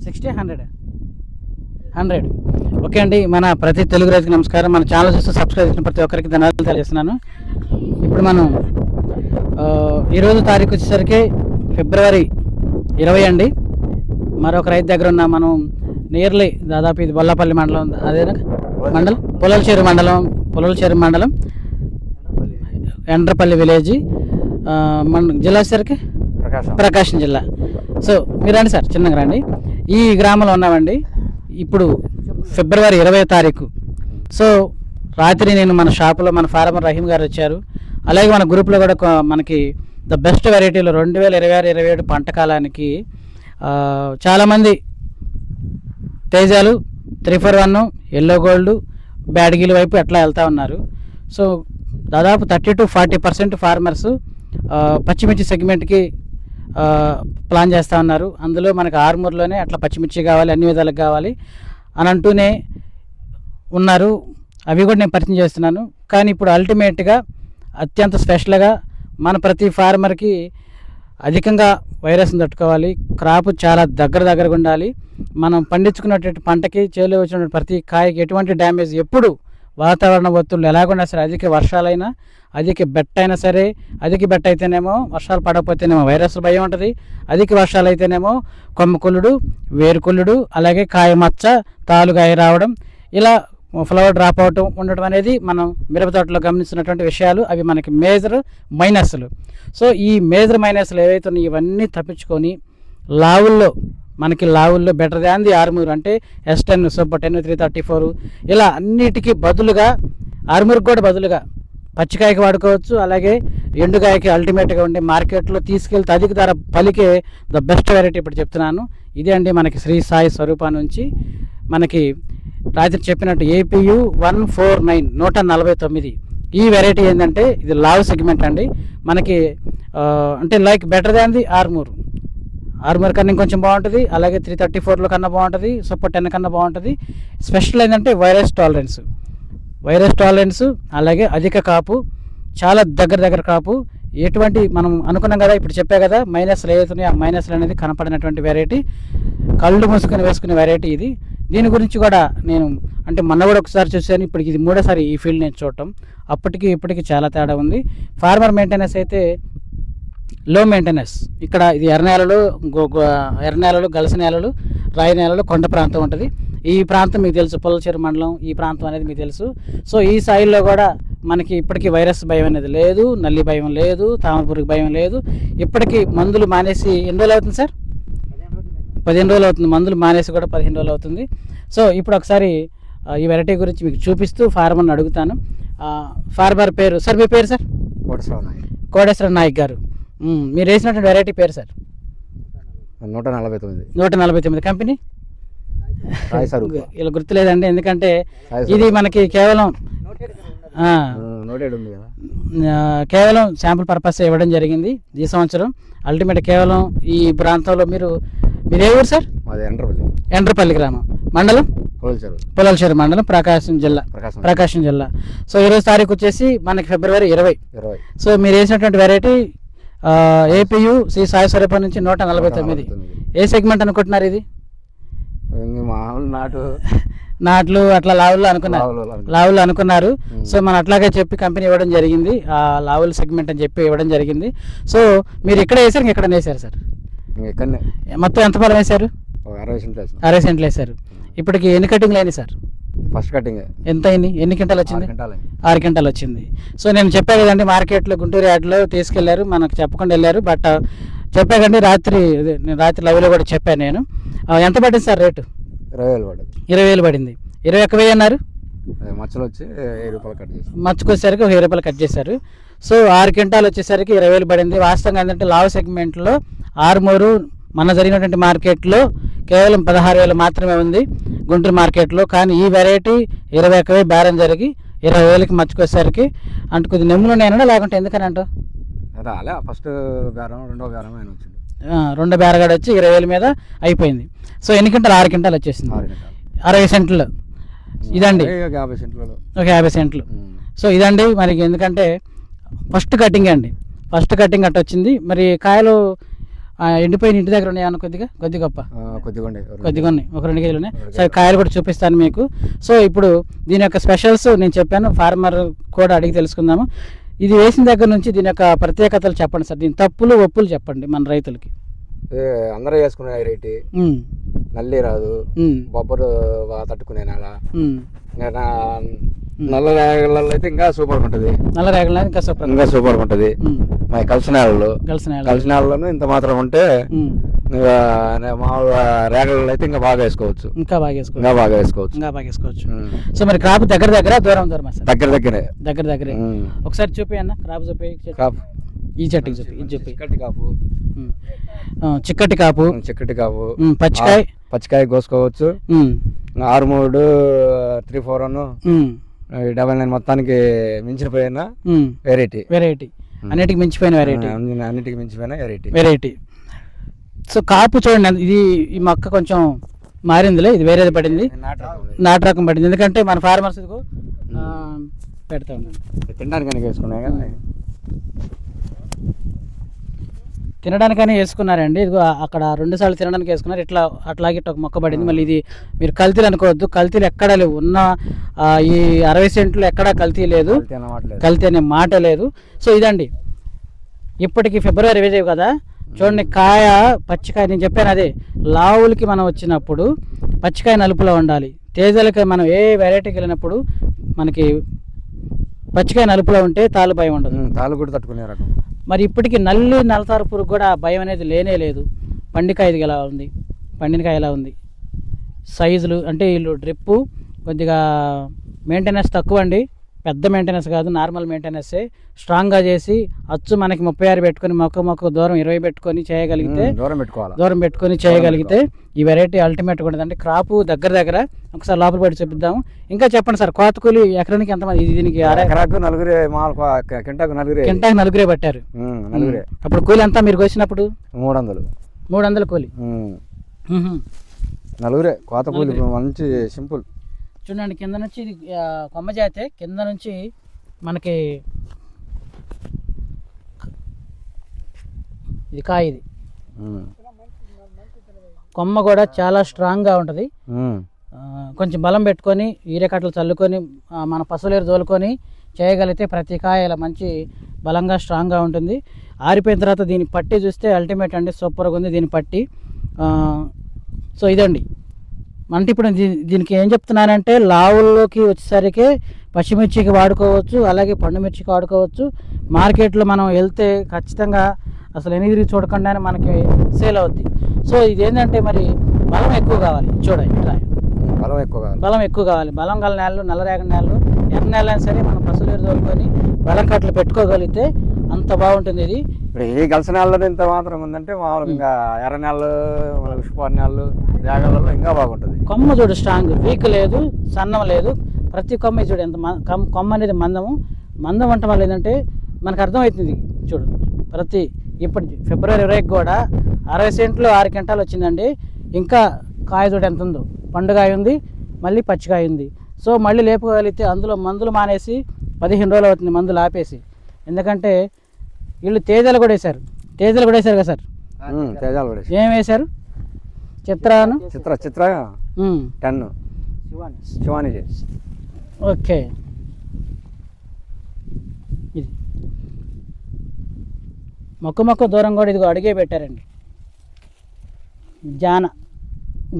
60, 100. Okay అండి, మన ప్రతి తెలుగు రైతుకి నమస్కారం. మన ఛానల్ చూస్తూ సబ్స్క్రైబ్ చేసిన ప్రతి ఒక్కరికి ధన్యవాదాలు తెలియజేస్తున్నాను. ఇప్పుడు మనం ఈరోజు తారీఖు వచ్చేసరికి ఫిబ్రవరి 20 అండి. మరొక రైతు దగ్గర ఉన్న మనం నియర్లీ దాదాపు ఇది బొల్లపల్లి మండలం, అదే మండలం పొలలచేరు మండలం ఎండ్రపల్లి విలేజ్, జిల్లా వచ్చేసరికి ప్రకాశం జిల్లా. సో మీరు రండి సార్, చిన్నగా రండి. ఈ గ్రామంలో ఉన్నామండి. ఇప్పుడు ఫిబ్రవరి 20 తారీఖు. సో రాత్రి నేను మన షాపులో మన ఫార్మర్ రహీం గారు వచ్చారు. అలాగే మన గ్రూప్లో కూడా మనకి ద బెస్ట్ వెరైటీలో 2026-27 పంట కాలానికి చాలామంది తేజాలు 341 ఎల్లో గోల్డ్ బ్యాడ్గిల్ వైపు ఎట్లా వెళ్తూ ఉన్నారు. సో దాదాపు 30-40% ఫార్మర్స్ పచ్చిమిర్చి సెగ్మెంట్కి ప్లాన్ చేస్తూ ఉన్నారు. అందులో మనకు ఆర్మూర్లోనే అట్లా పచ్చిమిర్చి కావాలి, అన్ని విధాలకు కావాలి అని అంటూనే ఉన్నారు. అవి కూడా నేను పరిచయం చేస్తున్నాను. కానీ ఇప్పుడు అల్టిమేట్గా అత్యంత స్పెషల్గా మన ప్రతి ఫార్మర్కి అధికంగా వైరస్ని తట్టుకోవాలి, క్రాప్ చాలా దగ్గరగా ఉండాలి. మనం పండించుకున్నటువంటి పంటకి చేలో వచ్చిన ప్రతి కాయకి ఎటువంటి డ్యామేజ్, ఎప్పుడు వాతావరణ ఒత్తిళ్ళు ఎలాగున్నా సరే, అధిక వర్షాలైనా, అధిక బెట్ట అయినా సరే, అధిక బెట్ట అయితేనేమో వర్షాలు పడకపోతేనేమో వైరస్ భయం ఉంటుంది, అధిక వర్షాలు అయితేనేమో కొమ్మ కుళ్ళుడు, వేరు కుళ్ళుడు, అలాగే కాయ మచ్చ, తాలుగాయ రావడం, ఇలా ఫ్లవర్ డ్రాప్ అవటం ఉండటం అనేది మనం మిరప తోటలో గమనిస్తున్నటువంటి విషయాలు. అవి మనకి మేజర్ మైనస్లు. సో ఈ మేజర్ మైనస్లు ఏవైతే ఉన్నాయో ఇవన్నీ తప్పించుకొని లావుల్లో బెటర్ దాన్ ది ఆర్మూర్ అంటే S10, సూపర్ 10, 334 ఇలా అన్నిటికీ బదులుగా ఆర్మూర్కి కూడా బదులుగా పచ్చికాయకి వాడుకోవచ్చు. అలాగే ఎండుకాయకి అల్టిమేట్గా ఉండే మార్కెట్లో తీసుకెళ్తే అధిక ధర పలికే ద బెస్ట్ వెరైటీ ఇప్పుడు చెప్తున్నాను. ఇదే అండి మనకి శ్రీ సాయి స్వరూప నుంచి మనకి రాత్రి చెప్పినట్టు APU 149 149. ఈ వెరైటీ ఏంటంటే ఇది లావ్ సెగ్మెంట్ అండి. మనకి అంటే like better than the Armoor కన్నా ఇంకొంచెం బాగుంటుంది. అలాగే 334లో కన్నా బాగుంటుంది, సూపర్ 10 కన్నా బాగుంటుంది. స్పెషల్ ఏంటంటే వైరస్ టాలరెన్స్, అలాగే అధిక కాపు, చాలా దగ్గర కాపు. ఎటువంటి మనం అనుకున్నాం కదా, ఇప్పుడు చెప్పా కదా మైనస్లు ఏదైతున్నాయి, ఆ మైనస్లు అనేది కనపడినటువంటి వెరైటీ, కళ్ళు మూసుకొని వేసుకునే వెరైటీ ఇది. దీని గురించి కూడా నేను అంటే మొన్న కూడా ఒకసారి చూశాను, ఇప్పటికి ఇది 3వ సారి ఈ ఫీల్డ్ నేను చూడటం. అప్పటికి ఇప్పటికి చాలా తేడా ఉంది. ఫార్మర్ మెయింటెనెన్స్ అయితే లో మెయింటెనెన్స్. ఇక్కడ ఇది ఎర్ర నేలలు, గలస నేలలు, రాయి నేలలు, కొండ ప్రాంతం ఉంటుంది. ఈ ప్రాంతం మీకు తెలుసు, పొలచేరు మండలం ఈ ప్రాంతం అనేది మీకు తెలుసు. సో ఈ సాయిల్లో కూడా మనకి ఇప్పటికీ వైరస్ భయం అనేది లేదు, నల్లి భయం లేదు, తామరపురుగు భయం లేదు. ఇప్పటికీ మందులు మానేసి ఎన్ని రోజులు అవుతుంది సార్? 15 రోజులు అవుతుంది. మందులు మానేసి కూడా 15 రోజులు అవుతుంది. సో ఇప్పుడు ఒకసారి ఈ వెరైటీ గురించి మీకు చూపిస్తూ ఫార్మర్ని అడుగుతాను. ఫార్మర్ పేరు సార్, మీ పేరు సార్? కోటేశ్వర నాయక్ గారు. మీరు వేసినటువంటి వెరైటీ పేరు సార్? 149 కంపెనీ ఇలా గుర్తులేదండి, ఎందుకంటే ఇది మనకి కేవలం శాంపుల్ పర్పస్ ఇవ్వడం జరిగింది ఈ సంవత్సరం. అల్టిమేట్ కేవలం ఈ ప్రాంతంలో మీరు ఏ ఊరు సార్? ఎండ్రపల్లి గ్రామం, మండలం పొలలచేరు మండలం, ప్రకాశం జిల్లా. సో 20 తారీఖు వచ్చేసి మనకి ఫిబ్రవరి 20. సో మీరు వేసినటువంటి వెరైటీ APU శ్రీ సాయి స్వరూప నుంచి 149. ఏ సెగ్మెంట్ అనుకుంటున్నారు? ఇది నాట్లు అట్లా లావుల్లో అనుకున్నారు. సో మనం అట్లాగే చెప్పి కంపెనీ ఇవ్వడం జరిగింది, ఆ లావుల సెగ్మెంట్ అని చెప్పి ఇవ్వడం జరిగింది. సో మీరు ఎక్కడ వేసారు, ఎక్కడ వేసారు సార్? మొత్తం ఎంత పొలం వేసారు? 60 సెంట్లు వేసారు. ఇప్పటికి ఎన్ని కటింగ్లు అయినాయి సార్? ఫస్ట్ కటింగ్ ఎంత అయింది? ఎన్ని క్వింటాలు వచ్చింది? 6 క్వింటాలు వచ్చింది. సో నేను చెప్పా కదండి, మార్కెట్లో గుంటూరు యార్డ్లో తీసుకెళ్లారు, మనకు చెప్పకుండా వెళ్ళారు. బట్ చెప్పా కండి, రాత్రి లైవ్లో కూడా చెప్పాను నేను. ఎంత పడింది సార్ రేటు? 20,000 పడింది. 21,000 అన్నారు. మచ్చలు వచ్చి 10 రూపాయలు కట్ చేశారు. మచ్చకు వచ్చేసరికి 1000 రూపాయలు కట్ చేశారు. సో 6 క్వింటాలు వచ్చేసరికి 20,000 పడింది. వాస్తవంగా ఏంటంటే లావ్ సెగ్మెంట్లో ఆర్మూరు మన జరిగినటువంటి మార్కెట్లో కేవలం 16,000 మాత్రమే ఉంది గుంటూరు మార్కెట్లో. కానీ ఈ వెరైటీ 21,000 బేరం జరిగి 20,000కి మచ్చుకొచ్చేసరికి అంటే కొద్ది నెమ్ములు ఉన్నాయన్నా, లేకుంటే ఎందుకని అంటావు? ఫస్ట్ బేరం, రెండో బేరం వచ్చింది. రెండో బేరగాడు వచ్చి 20,000 మీద అయిపోయింది. సో ఎన్ని క్వింటాలు? 6 క్వింటాలు వచ్చేసింది. 60 సెంట్లు ఇదండి, ఒక 50 సెంట్లు. సో ఇదండి మనకి, ఎందుకంటే ఫస్ట్ కటింగ్ అట్ట వచ్చింది. మరి కాయలు ఎండిపోయిన ఇంటి దగ్గర ఉన్నాయి అన్న కొద్దిగా గొప్ప కొద్దిగా ఉన్నాయి, ఒక 2 కేజీలు ఉన్నాయి. సరే కాయలు కూడా చూపిస్తాను మీకు. సో ఇప్పుడు దీని యొక్క స్పెషల్స్ నేను చెప్పాను, ఫార్మర్ కూడా అడిగి తెలుసుకుందాము. ఇది వేసిన దగ్గర నుంచి దీని యొక్క ప్రత్యేకతలు చెప్పండి సార్, దీని తప్పులు ఒప్పులు చెప్పండి మన రైతులకి. అందరూ వేసుకునే వెరైటీ, నల్లి రాదు, బొబ్బరు బాగా తట్టుకునే నెల, నల్ల రేగలలో అయితే ఇంకా సూపర్ ఉంటుంది. నల్ల రేగల ఇంకా సూపర్ ఉంటుంది. మరి కలిసిన నెలలోనూ ఇంత మాత్రం ఉంటే మామూలుగా రేగలలో అయితే ఇంకా బాగా వేసుకోవచ్చు. ఇంకా బాగా వేసుకోవచ్చు. సో మరి క్రాప్ దగ్గర దూరం సార్? దగ్గరే. ఒకసారి చూపి అన్న, క్రాప్ చూపి. ఈ చెట్టుకి చూపి. చిక్కటి కాపు పచ్చికాయ కోసుకోవచ్చు. 6-3 3-4 79 మొత్తానికి మించిపోయిన వెరైటీ అన్నిటికి మించిపోయిన వెరైటీ. సో కాపు చూడండి, ఇది ఈ మొక్క కొంచెం మారిందిలే, ఇది వేరేది పడింది, నాటు రకం పడింది. ఎందుకంటే మన ఫార్మర్స్ పెడతా ఉన్నాను తినడానికని వేసుకున్నాయి కదా, తినడానికని వేసుకున్నారండి. ఇదిగో అక్కడ 2 సార్లు తినడానికి వేసుకున్నారు. అట్లాగే ఒక మొక్క పడింది. మళ్ళీ ఇది మీరు కల్తీలు అనుకోవద్దు, కల్తీలు ఎక్కడా లేవు. ఉన్న ఈ 60 సెంట్లు ఎక్కడా కల్తీ లేదు, కల్తీ అనే మాట లేదు. సో ఇదండి, ఇప్పటికి ఫిబ్రవరి 25 కదా, చూడండి పచ్చికాయ నేను చెప్పాను అదే, లావులకి మనం వచ్చినప్పుడు పచ్చికాయ నలుపులో ఉండాలి. తేజలకి మనం ఏ వెరైటీకి వెళ్ళినప్పుడు మనకి పచ్చికాయ నలుపులో ఉంటే తాలు భయం ఉండదు, తాలు కూడా తట్టుకునే రకం. మరి ఇప్పటికి నల్లతారు పురుగు కూడా భయం అనేది లేనే లేదు. పండికాయ ఎలా ఉంది, పండినకాయ ఎలా ఉంది, సైజులు అంటే వీళ్ళు డ్రిప్పు కొద్దిగా మెయింటెనెన్స్ తక్కువ అండి, పెద్ద మెయింటెనెన్స్ కాదు, నార్మల్ మెయింటెనెన్సే. స్ట్రాంగ్గా చేసి అచ్చు మనకి 36 పెట్టుకొని మొక్క దూరం 20 పెట్టుకొని చేయగలిగితే, దూరం పెట్టుకొని చేయగలిగితే ఈ వెరైటీ అల్టిమేట్గా ఉంటుంది. అంటే క్రాపు దగ్గర ఒకసారి లోపల పెట్టి చూపిద్దాము. ఇంకా చెప్పండి సార్, కోత కూలి ఎకరానికి ఎంతమంది? దీనికి కింటాకు 4 పట్టారు. అప్పుడు కూలి ఎంత మీరు వచ్చినప్పుడు? 300 కూలి. 4 కోత కూలి, మంచి సింపుల్. చూడండి, కింద నుంచి ఇది కొమ్మ జాతే, కింద నుంచి మనకి ఇది కాయ, ఇది కొమ్మ కూడా చాలా స్ట్రాంగ్గా ఉంటుంది. కొంచెం బలం పెట్టుకొని ఈరేకట్టలు చల్లుకొని మన పశువులేరు తోలుకొని చేయగలిగితే ప్రతి కాయ ఇలా మంచి బలంగా స్ట్రాంగ్గా ఉంటుంది. ఆరిపోయిన తర్వాత దీన్ని పట్టి చూస్తే అల్టిమేట్ అండి, సూపర్గా ఉంది దీని పట్టి. సో ఇదండి, అంటే ఇప్పుడు దీనికి ఏం చెప్తున్నానంటే, లావుల్లోకి వచ్చేసరికి పచ్చిమిర్చికి వాడుకోవచ్చు, అలాగే పండుమిర్చికి వాడుకోవచ్చు. మార్కెట్లో మనం వెళ్తే ఖచ్చితంగా అసలు ఎనిగిరి చూడకుండానే మనకి సేల్ అవుద్ది. సో ఇదేంటంటే మరి బలం ఎక్కువ కావాలి. చూడండి, ఇట్లా బలం ఎక్కువ కావాలి. బలం గల నేలలు, నల్లరేగడి నేలలు, ఎర్ర నేలైనా సరే మనం పశువులు తోలుకొని బలం కట్టలు పెట్టుకోగలిగితే అంత బాగుంటుంది. ఇది ఇప్పుడు ఏ గలస నేలలో ఇంత మాత్రం ఉందంటే మామూలుగా ఇంకా ఎర్ర నేలలు, ఉష్పారు నేలలు, జాగాలలో ఇంకా బాగుంటుంది. కొమ్మ చూడు స్ట్రాంగ్, వీక్ లేదు, సన్నం లేదు. ప్రతి కొమ్మ చూడు ఎంత కొమ్మ అనేది మందం ఉండటం వల్ల ఏంటంటే మనకు అర్థమవుతుంది. చూడు, ఇప్పుడు ఫిబ్రవరి 20 కూడా 60 సెంట్లు 6 క్వింటాలు వచ్చిందండి. ఇంకా కాయ చూడు ఎంత ఉందో, పండుగాయ ఉంది, మళ్ళీ పచ్చికాయ ఉంది. సో మళ్ళీ లేపుకోగలిగితే అందులో మందులు మానేసి 15 రోజులు అవుతుంది మందులు ఆపేసి. ఎందుకంటే వీళ్ళు తేజాలు కూడా వేశారు కదా సార్? ఏం వేశారు? చిత్ర 10 శివాని. ఓకే, ఇది మొక్క దూరం కూడా ఇదిగో అడిగే పెట్టారండి,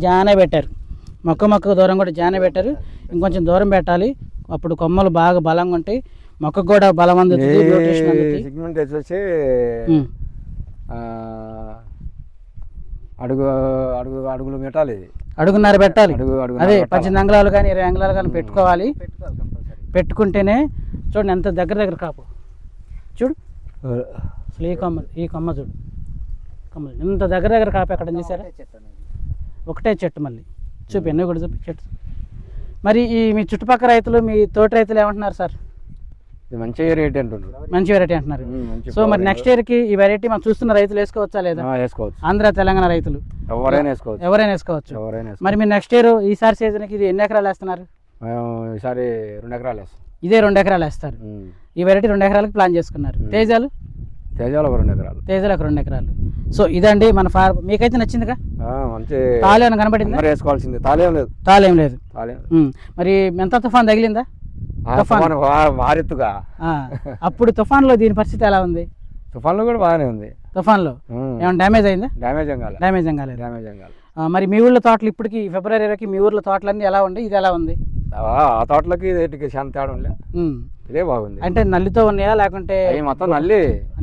జానే పెట్టారు. మొక్క దూరం కూడా జానే పెట్టారు. ఇంకొంచెం దూరం పెట్టాలి, అప్పుడు కొమ్మలు బాగా బలంగా ఉంటాయి, మొక్కకు కూడా బలం అందుతుంది, న్యూట్రిషన్ అందుతుంది. సెగ్మెంట్ వచ్చేసి అడుగులు పెట్టాలి, అడుగున్నర పెట్టాలి. అదే 18 అంగుళాలు కానీ 20 అంగుళాలు కానీ పెట్టుకోవాలి. పెట్టుకుంటేనే చూడండి ఎంత దగ్గర కాపు చూడు. అసలు ఈ కొమ్మ చూడు, ఇంత దగ్గర కాపు ఎక్కడ చూసారా? ఒకటే చెట్టు. మళ్ళీ చూపి, ఎన్నో కూడా చూపి చెట్టు. మరి ఈ మీ చుట్టుపక్కల రైతులు, మీ తోటి రైతులు ఏమంటున్నారు సార్? మంచి వెరైటీ అంటున్నారు. సో మరి నెక్స్ట్ ఇయర్కి ఈ వెరైటీ మనం చూస్తున్న రైతులు వేసుకోవచ్చా లేదా? ఆంధ్ర తెలంగాణ రైతులు ఎవరైనా వేసుకోవచ్చు. మరి మీరు నెక్స్ట్ ఇయర్ ఈసారి సీజన్కి ఇది ఎన్ని ఎకరాలు వేస్తున్నారు? ఈసారి 2 ఎకరాలు వేస్తాం. ఇదే 2 ఎకరాలు వేస్తారు. ఈ వెరైటీ 2 ఎకరాలకు ప్లాన్ చేసుకున్నారు. తేజాలు తేజాలు ఒక 2 ఎకరాలు. తేజాలకు 2 ఎకరాలు. సో ఇదండి మన మీకైతే నచ్చిందిగా? మంచి తాళి ఏమైనా కనబడిందా? మరి వేసుకోవాల్సింది. తాళేం లేదు. తాళేం లేదు. తాళేం. మరి ఎంత తుఫాన్ తగిలిందా? వారెత్తుగా. అప్పుడు తుఫాన్లో దీని పరిస్థితి ఎలా ఉంది? తుఫాన్లో కూడా బాగానే ఉంది. తుఫాన్లో ఏమైనా డ్యామేజ్ అయిందా? డ్యామేజ్ ఏం కాలేదు. డ్యామేజ్ ఏం కాలేదు. మరి మీ ఊళ్ళో తోటలు ఇప్పటికి ఫిబ్రవరి 20కి మీ ఊర్లో తోటలన్నీ ఎలా ఉంది? ఇది ఎలా ఉంది? ఆ తోటలకి వీటికి చాలా తేడా ఉండలే. ఇదే బాగుంది. అంటే నల్లితో ఉన్నాయా లేకుంటే? అవి మొత్తం నల్లి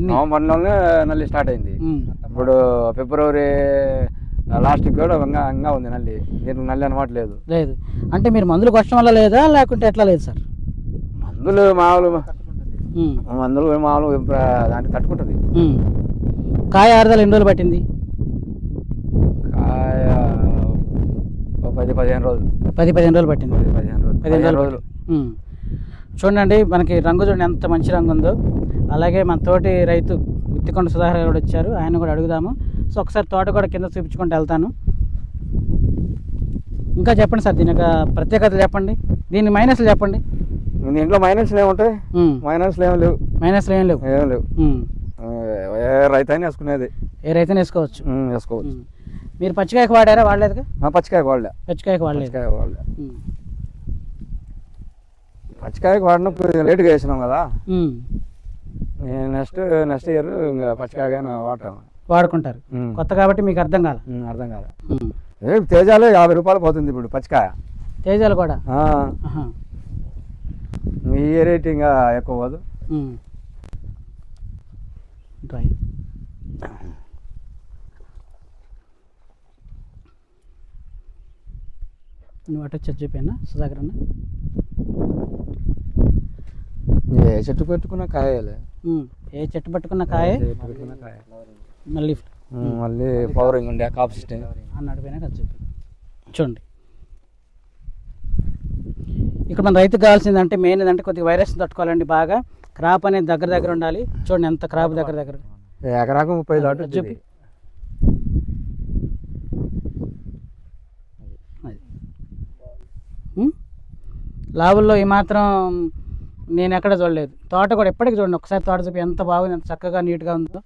నవంబర్లోనే నల్లి స్టార్ట్ అయింది. ఇప్పుడు ఫిబ్రవరి లాస్ట్కి కూడా ఇంకా ఉంది నల్లి. దీనికి నల్లి అనమాట లేదు. అంటే మీరు మందులు కొట్టడం వల్ల లేదా లేకుంటే ఎట్లా లేదు సార్? మందులు మామూలు దానికి తట్టుకుంటుంది. కాయ ఆరుదల ఎన్ని రోజులు పట్టింది? కాయ 10-15 రోజులు. 10-15 రోజులు పట్టింది. 15 రోజులు. చూడండి మనకి రంగు చూడండి ఎంత మంచి రంగు ఉందో. అలాగే మన తోటి రైతు గుత్తికొండ సుధాకర్ గారు వచ్చారు, ఆయన కూడా అడుగుదాము. సో ఒకసారి తోట కూడా కింద చూపించుకుంటూ వెళ్తాను. ఇంకా చెప్పండి సార్, దీని యొక్క ప్రత్యేకతలు చెప్పండి, దీని మైనస్లు చెప్పండి. దీంట్లో మైనస్లు ఏముంటాయి? మైనస్లు ఏం లేవు. ఏం లేవు. ఏ రైతైనా వేసుకునేది. ఏ రైతైనా వేసుకోవచ్చు. మీరు పచ్చికాయకు వాడారా? వాడలేదుగా? పచ్చికాయకు వాడలే. పచ్చికాయకు వాడినప్పుడు లేట్గా వేసినాం కదా. నెక్స్ట్ ఇయర్ ఇంకా పచ్చికాయ వాడుకుంటారు. కొత్త కాబట్టి మీకు అర్థం కాలే. తేజాలే 50 రూపాయలు పోతుంది ఇప్పుడు పచ్చికాయ. తేజాలు కూడా ఈ రేట్ ఇంకా ఎక్కువ పోదు. నువ్వు అటు చెప్పానా సుధాకర్ అన్న? ఏ చెట్టు పెట్టుకున్న కాయలే. ఏ చెట్టు పట్టుకున్న కాయ మళ్ళీ పవరింగ్ ఉండే కాప్ సిస్టమ్ అన్నాడు పోయినా కదా చెప్పి. చూడండి ఇక్కడ మన రైతుకు కావాల్సిందంటే మెయిన్ ఏంటంటే కొద్దిగా వైరస్ తట్టుకోవాలండి. బాగా క్రాప్ అనేది దగ్గర ఉండాలి. చూడండి ఎంత క్రాప్ దగ్గర ఎకరాకు 30 దాటు చెప్పి. లావుల్లో ఏమాత్రం నేను ఎక్కడ చూడలేదు. తోట కూడా ఎప్పటికీ చూడండి, ఒకసారి తోట చూపి ఎంత బాగుంది, ఎంత చక్కగా నీట్గా ఉందో.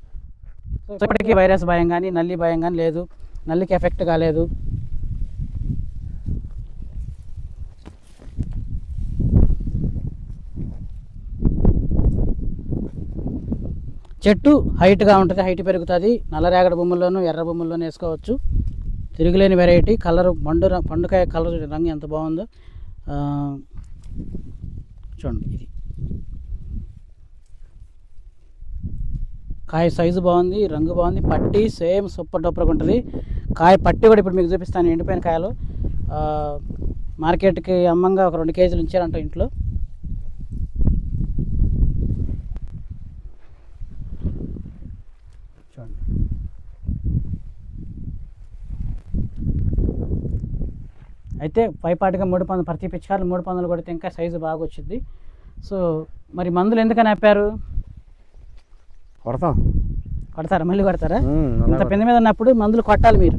సో ఇప్పటికీ వైరస్ భయం కానీ నల్లి భయం కానీ లేదు, నల్లికి ఎఫెక్ట్ కాలేదు. చెట్టు హైట్గా ఉంటుంది, హైట్ పెరుగుతుంది. నల్లరేగడి భూముల్లోనూ ఎర్ర భూముల్లోనూ వేసుకోవచ్చు. తిరుగులేని వెరైటీ. కలర్ పండుకాయ కలర్ రంగు ఎంత బాగుందో చూడండి. ఇది కాయ సైజు బాగుంది, రంగు బాగుంది, పట్టి సేమ్ సూపర్ డూపర్గా ఉంటుంది. కాయ పట్టి కూడా ఇప్పుడు మీకు చూపిస్తాను. ఎండిపోయిన కాయలు మార్కెట్కి అమ్మంగా ఒక 2 కేజీలు ఉంచారంట ఇంట్లో. చూడండి అయితే పైపాటిగా 3 పందులు ప్రతి పిచ్చికారులు 3 పందులు కొడితే ఇంకా సైజు బాగా వచ్చింది. సో మరి మందులు ఎందుకని ఆపారు? కొడతారా? మళ్ళీ కొడతారా? ఇంత పెద్ద మీద ఉన్నప్పుడు మందులు కొట్టాలి మీరు.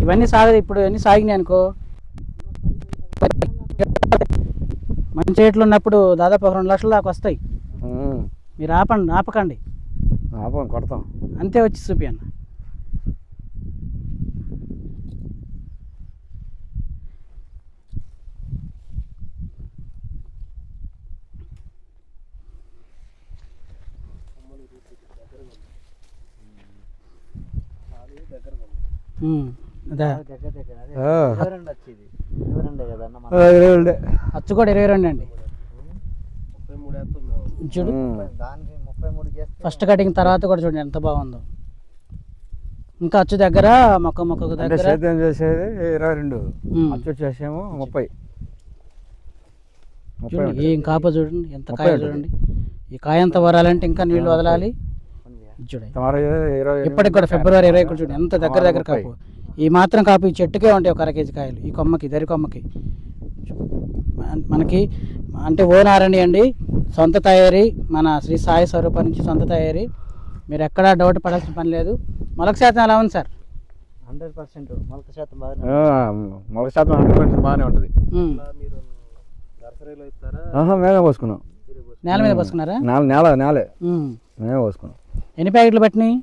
ఇవన్నీ ఇప్పుడు అన్నీ సాగినాయి అనుకో, మంచి రేట్లు ఉన్నప్పుడు దాదాపు 2 లక్షల దాకా వస్తాయి. మీరు ఆపకండి. కొడతాం అంతే. వచ్చి చూపి అన్న. అచ్చు కూడా 22 అండి. చూడు ఫస్ట్ కటింగ్ తర్వాత కూడా చూడండి ఎంత బాగుందో. ఇంకా అచ్చు దగ్గర మొక్క దగ్గర చేసేది 22, అచ్చు చేసేమో 30. చూడండి ఏం కాప చూడండి ఎంత కాయ చూడండి. ఈ కాయ అంతా వరాలంటే ఇంకా నీళ్లు వదలాలి. చూడండి ఇప్పటికి కూడా ఫిబ్రవరి 20 కూడా చూడండి ఎంత దగ్గర కాపు. ఈ మాత్రం కాపు ఈ చెట్టుకే ఉంటాయి ఒక 1/2 కేజీ కాయలు. ఈ కొమ్మకి దరి కొమ్మకి మనకి అంటే ఓనారండి అండి, సొంత తయారీ. మన శ్రీ సాయి స్వరూప నుంచి సొంత తయారీ. మీరు ఎక్కడా డౌట్ పడాల్సిన పని లేదు. మొలక శాతం ఎలా ఉంది సార్? 100% మొలక శాతం బాగానే ఉంటుంది. మేమే పోసుకున్నాం. నేల మీద పోసుకున్నారా? నేలే మేమే పోసుకున్నాం. ఎన్ని ప్యాకెట్లు పట్టినాయి?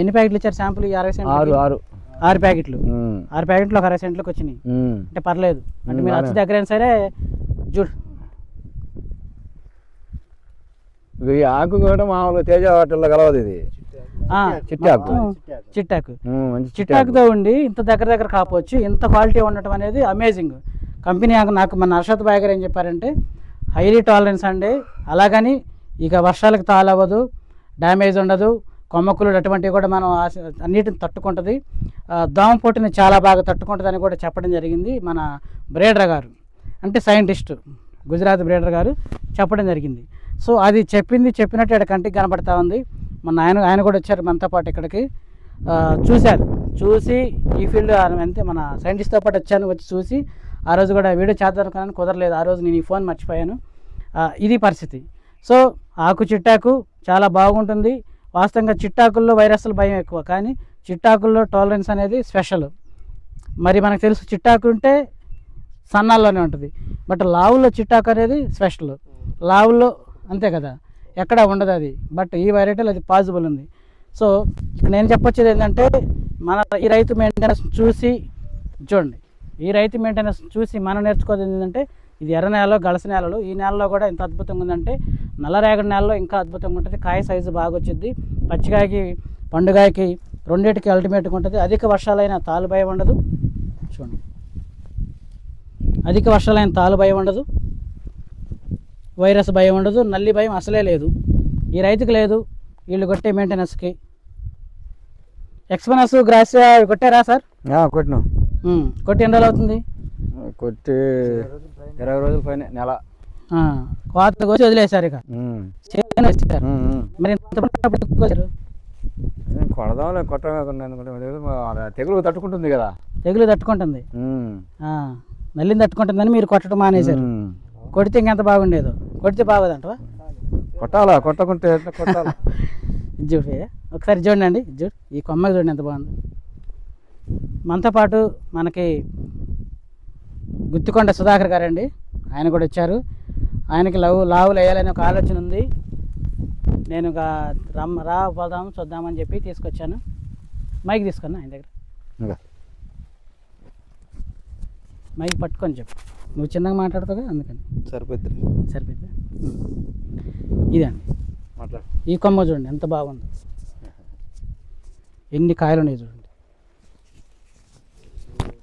ఎన్ని ప్యాకెట్లు ఇచ్చారు శాంపుల్? 60 సెంట్లు 6 ప్యాకెట్లు. 6 ప్యాకెట్లు ఒక 60 సెంట్లకు వచ్చినాయి అంటే పర్లేదు. అంటే మీరు వచ్చి దగ్గర అయినా సరే చూడు. ఈ ఆకు కూడా మామూలుగా తేజ వాటిల్లో కలవదు, ఇది చిట్టాకు. చిట్టాకుతో ఉండి ఇంత దగ్గర కాపోవచ్చు, ఇంత క్వాలిటీ ఉండటం అనేది అమేజింగ్. కంపెనీ నాకు మన హర్షత్ బాయ్ గారు ఏం చెప్పారంటే హైలీ టాలరెన్స్ అండి, అలాగని ఇక వర్షాలకు తాళవ్వదు, డ్యామేజ్ ఉండదు, కొమ్మక్కులు అటువంటివి కూడా మనం అన్నిటిని తట్టుకుంటుంది, దోమ పొట్టుని చాలా బాగా తట్టుకుంటుంది అని కూడా చెప్పడం జరిగింది మన బ్రేడర్ గారు, అంటే సైంటిస్ట్ గుజరాత్ బ్రేడర్ గారు చెప్పడం జరిగింది. సో అది చెప్పినట్టు ఇక్కడ కంటికి కనబడతా ఉంది. మన ఆయన కూడా వచ్చారు మనతో పాటు ఇక్కడికి, చూసి ఈ ఫీల్డ్ అంతే మన సైంటిస్ట్తో పాటు వచ్చి చూసి ఆ రోజు కూడా వీడియో చేద్దాం కానీ కుదరలేదు, ఆ రోజు నేను ఈ ఫోన్ మర్చిపోయాను. ఇది పరిస్థితి. సో ఆకు చిట్టాకు చాలా బాగుంటుంది. వాస్తవంగా చిట్టాకుల్లో వైరస్ల భయం ఎక్కువ, కానీ చిట్టాకుల్లో టాలరెన్స్ అనేది స్పెషల్. మరి మనకు తెలుసు చిట్టాకు ఉంటే సన్నాల్లోనే ఉంటుంది, బట్ లావుల్లో చిట్టాకు అనేది స్పెషల్. లావుల్లో అంతే కదా, ఎక్కడ ఉండదు అది, బట్ ఈ వెరైటీలో అది పాసిబుల్ ఉంది. సో ఇక్కడ నేను చెప్పొచ్చేది ఏంటంటే మన ఈ రైతు మెయింటెనెన్స్ చూసి చూడండి, ఈ రైతు మెయింటెనెన్స్ చూసి మనం నేర్చుకోవాలి ఏంటంటే ఇది ఎర్ర నేలలో గలస నేలలో, ఈ నేలలో కూడా ఇంత అద్భుతంగా ఉందంటే నల్లరేగడి నేలలో ఇంకా అద్భుతంగా ఉంటుంది. కాయ సైజు బాగా వచ్చింది, పచ్చికాయకి పండుగాయకి రెండింటికి అల్టిమేట్గా ఉంటుంది. అధిక వర్షాలైన తాలు భయం ఉండదు, చూడండి అధిక వర్షాలైన తాలు భయం ఉండదు, వైరస్ భయం ఉండదు, నల్లి భయం అసలే లేదు, ఈ రైతుకి లేదు. వీళ్ళు కొట్టే మెయింటెనెన్స్కి ఎక్స్పనస్ గ్రాసియా కొట్టారా సార్? కొట్టినాం. కొట్టి ఎన్ని రోజులు అవుతుంది? కొట్టి 20 రోజుల పైన, నెల. కోత కోసి వదిలేశారు, ఇక మరి కొడదాం కొట్టకుండా తెగులు తట్టుకుంటుంది కదా, తెగులు తట్టుకుంటుంది, నల్లిని తట్టుకుంటుందని మీరు కొట్టడం మానేశారు. కొడితే ఇంకెంత బాగుండేదో, కొడితే బాగోదంటవా? కొట్టాలా, కొట్టకుంటే కొట్టాలా? చూడు ఒకసారి చూడండి, చూడు ఈ కొమ్మకి చూడండి ఎంత బాగుంది. మనతో పాటు మనకి గుత్తికొండ సుధాకర్ గారండి, ఆయన కూడా వచ్చారు. ఆయనకి లావులు వేయాలని ఒక ఆలోచన ఉంది. నేను పోదాం చూద్దామని చెప్పి తీసుకొచ్చాను. మైక్ తీసుకున్నా ఆయన దగ్గర, మైక్ పట్టుకొని చెప్పు, నువ్వు చిన్నగా మాట్లాడుతావుగా అందుకని సరిపోద్ది. ఇదండి ఈ కొమ్మ చూడండి ఎంత బాగుంది, ఎన్ని కాయలు ఉన్నాయి చూడండి.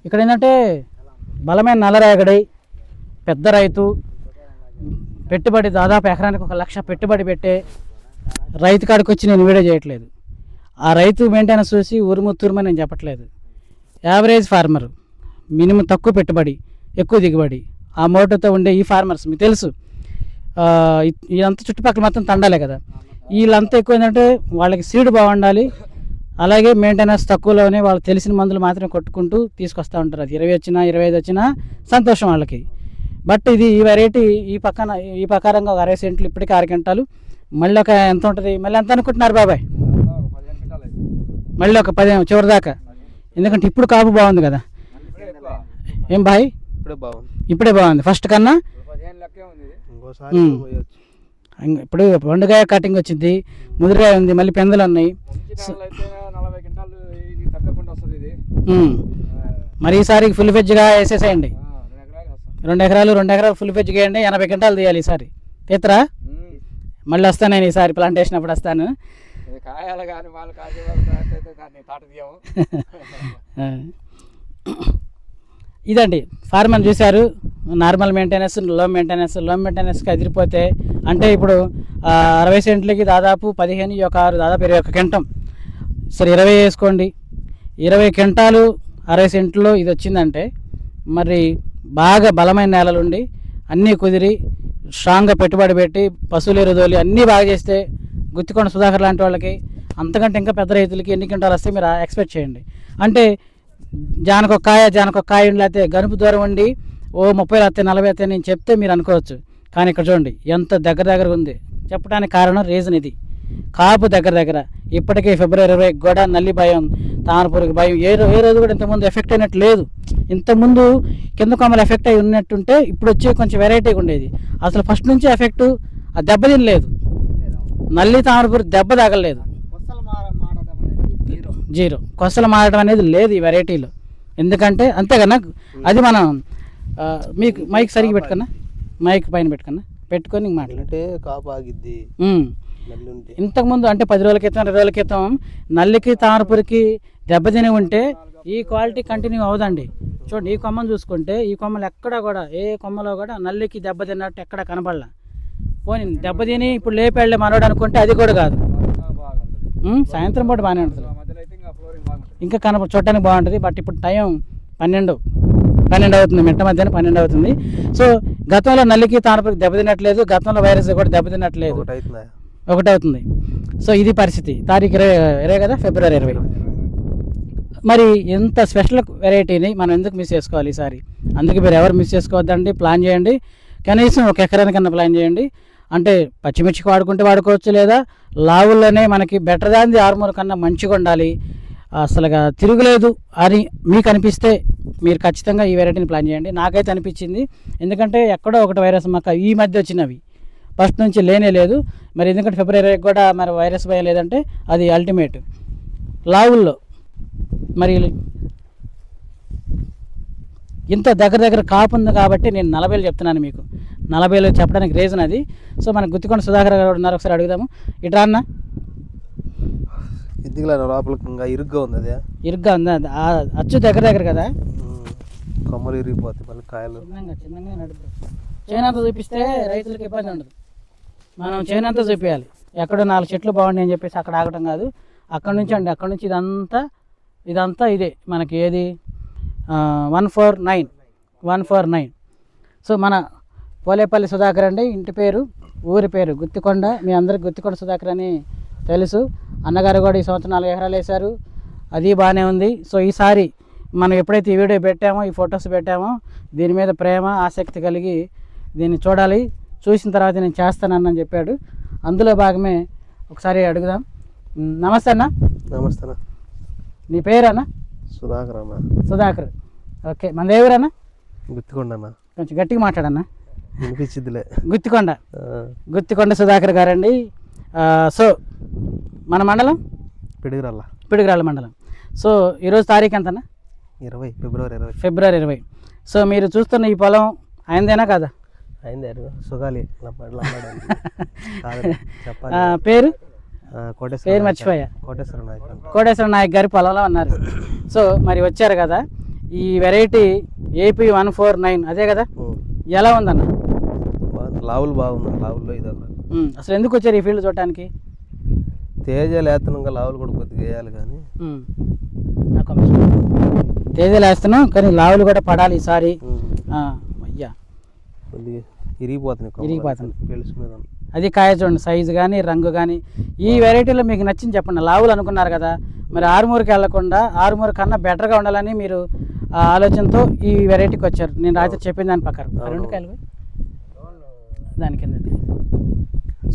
ఇక్కడ ఏంటంటే బలమైన నల్లరేగడి, పెద్ద రైతు, పెట్టుబడి దాదాపు ఎకరానికి 1 లక్ష పెట్టుబడి పెట్టే రైతు కాడికి వచ్చి నేను వీడియో చేయట్లేదు. ఆ రైతు మెయింటెనెన్స్ చూసి ఉరుముతురుమని నేను చెప్పట్లేదు. యావరేజ్ ఫార్మర్, మినిమం తక్కువ పెట్టుబడి ఎక్కువ దిగుబడి, ఆ మోటోతో ఉండే ఈ ఫార్మర్స్ మీకు తెలుసు. ఇదంతా చుట్టుపక్కల మొత్తం తండాలే కదా, వీళ్ళంతా ఎక్కువ ఏంటంటే వాళ్ళకి సీడ్ బాగుండాలి, అలాగే మెయింటెనెన్స్ తక్కువలోనే వాళ్ళు తెలిసిన మందులు మాత్రమే కొట్టుకుంటూ తీసుకొస్తూ ఉంటారు. అది 20 వచ్చినా 25 వచ్చినా సంతోషం వాళ్ళకి. బట్ ఇది ఈ వెరైటీ ఈ ప్రకారంగా ఒక 60 సెంట్లు ఇప్పటికీ 6 గంటలు, మళ్ళీ ఒక ఎంత ఉంటుంది, మళ్ళీ ఎంత అనుకుంటున్నారు బాబాయ్? మళ్ళీ ఒక 10 చివరి దాకా, ఎందుకంటే ఇప్పుడు కాపు బాగుంది కదా. ఏం బాయ్ ఇప్పుడే బాగుంది ఫస్ట్ కన్నా. ఇప్పుడు పండుగాయ కటింగ్ వచ్చింది, ముదిరిగాయ ఉంది, మళ్ళీ పెందలు ఉన్నాయి. మరి ఈసారి ఫుల్ ఫెజ్గా వేసేసేయండి, 2 ఎకరాలు ఫుల్ ఫెజ్గా వేయండి. 80 క్వింటాలు తీయాలి ఈసారి. తీతరా? మళ్ళీ వస్తాను నేను ఈసారి ప్లాంటేషన్ అప్పుడు వస్తాను. ఇదండి ఫార్మర్ చూశారు, నార్మల్ మెయింటెనెన్స్, లో మెయింటెనెన్స్కి అదిరిపోతే అంటే ఇప్పుడు 60 సెంట్లకి దాదాపు 15, 6 దాదాపు 21 క్వింటం. సరే 20 వేసుకోండి, 20 క్వింటాలు 60 సెంట్లో ఇది వచ్చిందంటే మరి బాగా బలమైన నేలలుండి అన్నీ కుదిరి స్ట్రాంగ్గా పెట్టుబడి పెట్టి పశువులు ఎరుదోలి అన్నీ బాగా చేస్తే గుత్తికొండ సుధాకర్ లాంటి వాళ్ళకి అంతకంటే ఇంకా పెద్ద రైతులకి ఎన్ని క్వింటాలు వస్తే మీరు ఎక్స్పెక్ట్ చేయండి. అంటే జానకొక కాయ లేకపోతే గనుపు దూరం ఉండి 30 వస్తాయి 40 వస్తాయి నేను చెప్తే మీరు అనుకోవచ్చు, కానీ ఇక్కడ చూడండి ఎంత దగ్గర ఉంది. చెప్పడానికి కారణం రీజన్ ఇది, కాపు దగ్గర. ఇప్పటికే ఫిబ్రవరి 20 కూడా నల్లి భయం, తామరపురుగు భయం ఏ రోజు కూడా ఇంతకుముందు ఎఫెక్ట్ అయినట్టు లేదు. ఇంతకుముందు కింద కొమ్మలు ఎఫెక్ట్ అయి ఉన్నట్టుంటే ఇప్పుడు వచ్చి కొంచెం వెరైటీగా ఉండేది. అసలు ఫస్ట్ నుంచి ఎఫెక్ట్ ఆ దెబ్బ తినలేదు, నల్లి తామరపురుగు దెబ్బ తగలలేదు. జీరో. కొసలు మారడం అనేది లేదు ఈ వెరైటీలో. ఎందుకంటే అంతేకన్నా అది మనం మీకు మైక్ సరిగ్గా పెట్టుకున్నా, మైక్ పైన పెట్టుకొని మాట్లాడు. అంటే కాపు ఆగిద్ది. ఇంతకుముందు అంటే 10 రోజుల క్రితం 20 రోజుల క్రితం నల్లికి తామరపురికి దెబ్బతిని ఉంటే ఈ క్వాలిటీ కంటిన్యూ అవదండి. చూడండి, ఈ కొమ్మను చూసుకుంటే ఈ కొమ్మలు ఎక్కడ కూడా ఏ కొమ్మలో కూడా నల్లికి దెబ్బతిన్నట్టు ఎక్కడ కనపడలా. పోనీ దెబ్బతిని ఇప్పుడు లేపేళ్ళే మనోడు అనుకుంటే అది కూడా కాదు. సాయంత్రం పూట బాగానే ఉంటుంది, ఇంకా చూడటానికి బాగుంటుంది. బట్ ఇప్పుడు టైం 12 అవుతుంది, మిట్ట మధ్యాహ్నం 12 అవుతుంది. సో గతంలో నల్లికి తామరపురికి దెబ్బతినట్లేదు, గతంలో వైరస్ కూడా దెబ్బతినట్లేదు, 1 అవుతుంది. సో ఇది పరిస్థితి. తారీఖు 20 కదా, ఫిబ్రవరి 20. మరి ఎంత స్పెషల్ వెరైటీని మనం ఎందుకు మిస్ చేసుకోవాలి ఈసారి? అందుకే మీరు ఎవరు మిస్ చేసుకోవద్దండి, ప్లాన్ చేయండి. కనీసం 1 ఎకరానికన్నా ప్లాన్ చేయండి. అంటే పచ్చిమిర్చికి వాడుకోవచ్చు, లేదా లావుల్లోనే మనకి బెటర్ దాన్ ది ఆర్మూర్ కన్నా మంచిగా ఉండాలి, అసలుగా తిరుగులేదు అని మీకు అనిపిస్తే మీరు ఖచ్చితంగా ఈ వెరైటీని ప్లాన్ చేయండి. నాకైతే అనిపించింది, ఎందుకంటే ఎక్కడో ఒకటి వైరస్ మొక్క ఈ మధ్య వచ్చినవి, ఫస్ట్ నుంచి లేనే లేదు. మరి ఎందుకంటే ఫిబ్రవరి కూడా మరి వైరస్ భయం లేదంటే అది అల్టిమేట్. లావుల్లో మరి ఇంత దగ్గర కాపు ఉంది కాబట్టి నేను 40 చెప్తున్నాను మీకు. 40 చెప్పడానికి రీజన్ అది. సో మనకు గుత్తికొండ సుధాకర్ గారు ఉన్నారు, ఒకసారి అడుగుదాము. ఇట్రా అన్న. లోపలికి ఇంకా ఇరుగ్గా ఉంది, అది ఇరుగ్గా ఉంది, అది అచ్చు దగ్గర కదా, కొమ్మలు ఇరిగిపోతాయి, మళ్ళీ కాయలు చిన్నగా నడుపు. చేనంతా చూపిస్తే రైతులకు ఇబ్బంది ఉండదు. మనం చేనంతా చూపించాలి. ఎక్కడో 4 చెట్లు బాగుండి అని చెప్పేసి అక్కడ ఆగటం కాదు. అక్కడ నుంచి ఇదంతా ఇదే మనకి ఏది 149. సో మన పోలేపల్లి సుధాకర్ అండి ఇంటి పేరు, ఊరి పేరు గుత్తికొండ. మీ అందరికి గుత్తికొండ సుధాకర్ అని తెలుసు. అన్నగారు కూడా ఈ సంవత్సరం 4 ఎకరాలు వేశారు, అది బాగానే ఉంది. సో ఈసారి మనం ఎప్పుడైతే ఈ వీడియో పెట్టామో, ఈ ఫొటోస్ పెట్టామో, దీని మీద ప్రేమ ఆసక్తి కలిగి దీన్ని చూడాలి, చూసిన తర్వాత నేను చేస్తానని చెప్పాడు. అందులో భాగమే ఒకసారి అడుగుదాం. నమస్తే అన్న. నమస్తే అన్న. నీ పేరు అన్న? సుధాకర్ అన్న. సుధాకర్, ఓకే. మన ఎవరన్నా? గుత్తికొండ అన్న. కొంచెం గట్టిగా మాట్లాడన్నా, వినిపించిద్దిలే. గుత్తికొండ సుధాకర్ గారండి. సో మన మండలం పిడుగురాళ్ళ మండలం. సో ఈరోజు తారీఖు ఎంతన్నా? 20 ఫిబ్రవరి 20. సో మీరు చూస్తున్న ఈ పొలం ఆయనదేనా కాదా? సుగాలి. పేరు మర్చిపోయా. కోటేశ్వర నాయక్ గారి పొలంలో ఉన్నారు. సో మరి వచ్చారు కదా, ఈ వెరైటీ AP 149 అదే కదా, ఎలా ఉందన్న? లావులు బాగుంది. లావుల్లో ఇది అసలు ఎందుకు వచ్చారు ఈ ఫీల్డ్ చూడటానికి? తేజాలు వేస్తున్నాం, లావులు కూడా కొద్దిగా వేయాలి. కానీ తేజాలు వేస్తున్నాం కానీ లావులు కూడా పడాలి ఈసారి. అయ్యా ఇరిగిపోతుంది. అది కాయ చూడండి, సైజు కానీ రంగు కానీ. ఈ వెరైటీలో మీకు నచ్చింది చెప్పండి. లావులు అనుకున్నారు కదా, మరి ఆరుమూరుకి వెళ్లకుండా ఆరుమూరు కన్నా బెటర్గా ఉండాలని మీరు ఆలోచనతో ఈ వెరైటీకి వచ్చారు. నేను రాత్రి చెప్పిన దాని ప్రకారం 2 కాయలు దాని కింద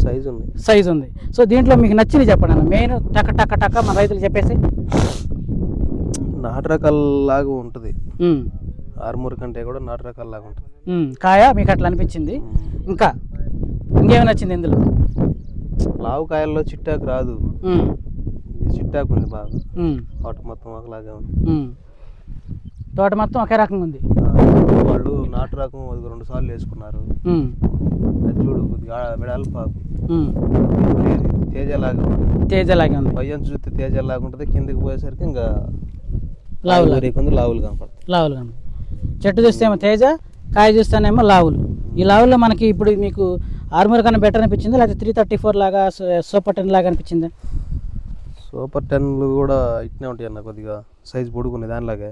సైజు ఉంది. సో దీంట్లో మీకు నచ్చింది చెప్పండి అన్న. మెయిన్ టక్క మన రైతులు చెప్పేసి. నాటు రకాల లాగా ఉంటుంది, ఆరుమూరు కంటే కూడా నాటు రకాల లాగా ఉంటుంది కాయ. మీకు అట్లా అనిపించింది? ఇంకా ఇంకేమైనా నచ్చింది ఇందులో? లావు కాయల్లో చిట్టాకు రాదు, చిట్టాకు ఉంది బాగా. తోట మొత్తం ఒకలాగే ఉంది, తోట మొత్తం ఒకే రకంగా ఉంది. వాళ్ళు నాటు రకం 2 సార్లు వేసుకున్నారు. అది చూడు కొద్దిగా వెడల్పాకు, తేజలాగే ఉంది. పయ్యం చూస్తే తేజలాగా ఉంటుంది, కిందకి పోయేసరికి ఇంకా లావులు కనపడతాయి. చెట్టు చూస్తేమో తేజ, కాయ చూస్తేనేమో లావులు. ఈ లావుల్లో మనకి ఇప్పుడు మీకు ఆర్మూర్ కన్నా బెటర్ అనిపించింది, లేకపోతే 334 లాగా సూపర్ 10 లాగా అనిపించింది? సూపర్ 10లు కూడా ఇట్నే ఉంటాయి అన్న, కొద్దిగా సైజు పొడుగున్నాయి దానిలాగే.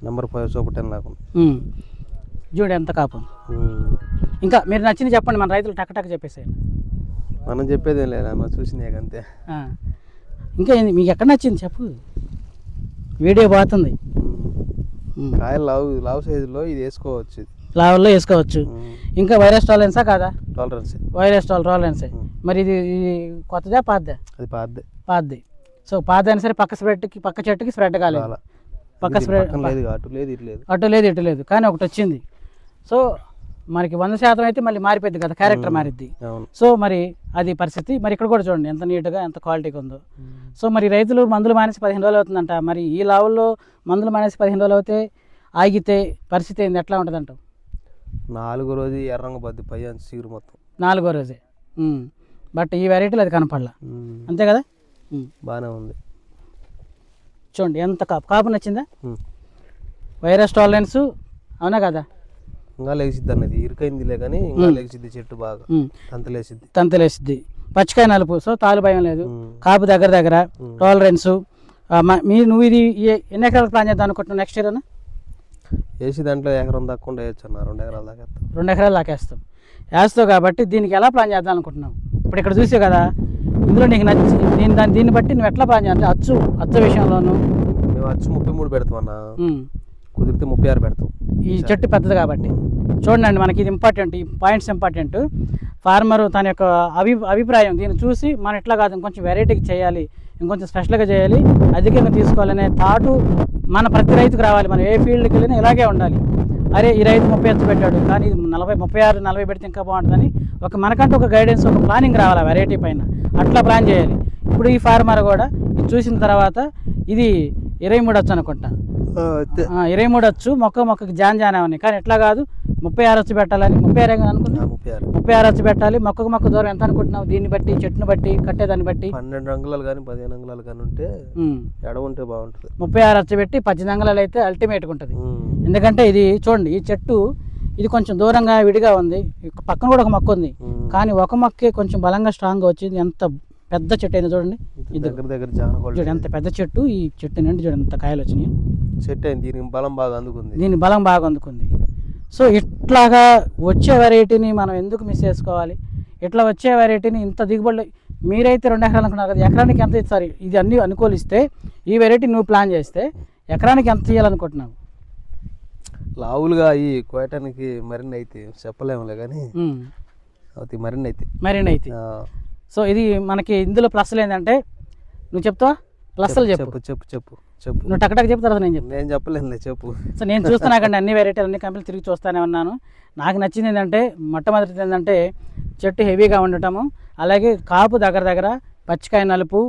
నెంబర్ 5 సూపర్ 10 లాగా చూడు ఎంత కాపు. ఇంకా మీరు నచ్చింది చెప్పండి, మన రైతులు టక్ చెప్పేసేయండి. మనం చెప్పేది ఏం లేదా, చూసినాయి అంతే. ఇంకా మీకు ఎక్కడ నచ్చింది చెప్పు, వీడియో పోతుంది. కాయలు లావు సైజులో ఇది వేసుకోవచ్చు, లావుల్లో వేసుకోవచ్చు. ఇంకా వైరస్ టాలరెన్సా కాదా? వైరస్ టాలరెన్సే. మరి ఇది కొత్తదా పాతదా? అది పాతది. సో పాత అయినా సరే పక్క చెట్టుకి స్ప్రెడ్ కాలేదు, పక్క స్ప్రెడ్ అటు లేదు ఇటు లేదు కానీ ఒకటి వచ్చింది. సో మనకి 100% అయితే మళ్ళీ మారిపోద్ది కదా, క్యారెక్టర్ మారిద్ది. అవును. సో మరి అది పరిస్థితి. మరి ఇక్కడ కూడా చూడండి ఎంత నీట్గా ఎంత క్వాలిటీగా ఉందో. సో మరి రైతులు మందులు మానేసి 15 రోజులు అవుతుందంట. మరి ఈ లావుల్లో మందులు మానేసి 15 రోజులు అవుతే ఆగితే పరిస్థితి ఏంది, ఎట్లా ఉంటుంది అంటావు? 4వ రోజు ఎర్రంగా పద్ది పై అంత చీరు మొత్తం 4వ రోజే. బట్ ఈ వెరైటీలో అది కనపడలా, అంతే కదా? బాగానే ఉంది. చూడండి ఎంత కాపు నచ్చిందా? వైరస్ టాలరెన్స్ అవునా కదా? ఇంకా లేచిద్ది అన్నది ఇరుకైందిలే కానీ ఇంకా లేచిద్ది చెట్టు బాగా తంతలేసిద్ది. పచ్చికాయ నలుపు, సో తాలు భయం లేదు. కాపు దగ్గర టాలరెన్స్. నువ్వు ఇది ఎన్ని ఎకరాలు ప్లాన్ చేద్దాం అనుకుంటున్నావు నెక్స్ట్ ఇయర్ అన్న? వేసి దాంట్లో ఎకరం దాకా వేయచ్చు అన్న, 2 ఎకరాలు దాకా 2 ఎకరాలు దాకా వేస్తావు కాబట్టి దీనికి ఎలా ప్లాన్ చేద్దాం అనుకుంటున్నావు? ఇప్పుడు ఇక్కడ చూసావు కదా, ఇందులో నీకు నచ్చి దీన్ని బట్టి నువ్వు ఎట్లా ప్లాన్ చేయాలి? అచ్చు విషయంలోను మేము అచ్చు 33 పెడతాం అన్న, కుదిరితే 36 పెడతాం. ఈ చెట్టు పెద్దది కాబట్టి చూడండి, మనకి ఇది ఇంపార్టెంట్, ఈ పాయింట్స్ ఇంపార్టెంట్. ఫార్మరు తన యొక్క అభిప్రాయం దీన్ని చూసి మనం ఎట్లా కాదు ఇంకొంచెం వెరైటీకి చేయాలి, ఇంకొంచెం స్పెషల్గా చేయాలి, అధికంగా తీసుకోవాలనే థాటు మన ప్రతి రైతుకు రావాలి. మనం ఏ ఫీల్డ్కి వెళ్ళినా ఇలాగే ఉండాలి. అరే ఈ రైతు 30 ఎత్తు పెట్టాడు కానీ 36, 40 పెడితే ఇంకా బాగుంటుందని మనకంటూ ఒక గైడెన్స్, ఒక ప్లానింగ్ రావాలి వెరైటీ పైన. అట్లా ప్లాన్ చేయాలి. ఇప్పుడు ఈ ఫార్మర్ కూడా ఇది చూసిన తర్వాత ఇది 23 వచ్చు అనుకుంటా, 23 వచ్చు, మొక్కకి జాన్ అవని. కానీ ఎట్లా కాదు 36 వచ్చు పెట్టాలని. 36 అనుకున్నా, 36 వచ్చు పెట్టాలి. మొక్క దూరం ఎంత అనుకుంటున్నావు? దీన్ని బట్టి, చెట్టును బట్టి, కట్టేదాన్ని బట్టి 12 అంగుళాలు కానీ 15 అంగుళాలు కానీ ఉంటే ఎడవుంటే బాగుంటుంది. 36 వచ్చు పెట్టి 18 అంగుళాలు అయితే అల్టిమేట్గా ఉంటుంది. ఎందుకంటే ఇది చూడండి, ఈ చెట్టు ఇది కొంచెం దూరంగా విడిగా ఉంది, పక్కన కూడా ఒక మొక్క ఉంది, కానీ ఒక మొక్కే కొంచెం బలంగా స్ట్రాంగ్గా వచ్చింది. ఎంత పెద్ద చెట్టు అయింది చూడండి, దగ్గర చూడండి ఎంత పెద్ద చెట్టు. ఈ చెట్టు నుండి చూడండి ఎంత కాయలు వచ్చినాయి. చెట్టు అయింది, దీనికి బలం బాగా అందుకుంది. సో ఇట్లాగా వచ్చే వెరైటీని మనం ఎందుకు మిస్ చేసుకోవాలి? ఇట్లా వచ్చే వెరైటీని ఇంత దిగుబడి మీరైతే 2 ఎకరాలు అనుకున్నారు కదా, ఎకరానికి ఎంత ఇస్తారు? ఇది అన్ని అనుకూలిస్తే ఈ వెరైటీ నువ్వు ప్లాన్ చేస్తే ఎకరానికి ఎంత ఇవ్వాలనుకుంటున్నావు? లావులుగా ఈ కోయటానికి మరిన్ని అయితే చెప్పలేములే కానీ అది మరిన్ని అయితే. సో ఇది మనకి ఇందులో ప్లస్లు ఏంటంటే, నువ్వు చెప్తావా? ప్లస్లు చెప్పు నువ్వు టక్ చెప్పు, తర్వాత నేను చెప్పలేనులే, చెప్పు. సో నేను చూస్తున్నా కండి అన్ని వెరైటీలు అన్ని కంపెనీలు తిరిగి చూస్తూనే ఉన్నాను. నాకు నచ్చింది ఏంటంటే, మొట్టమొదటిది ఏంటంటే చెట్టు హెవీగా ఉండటము, అలాగే కాపు దగ్గర పచ్చికాయ నలుపు,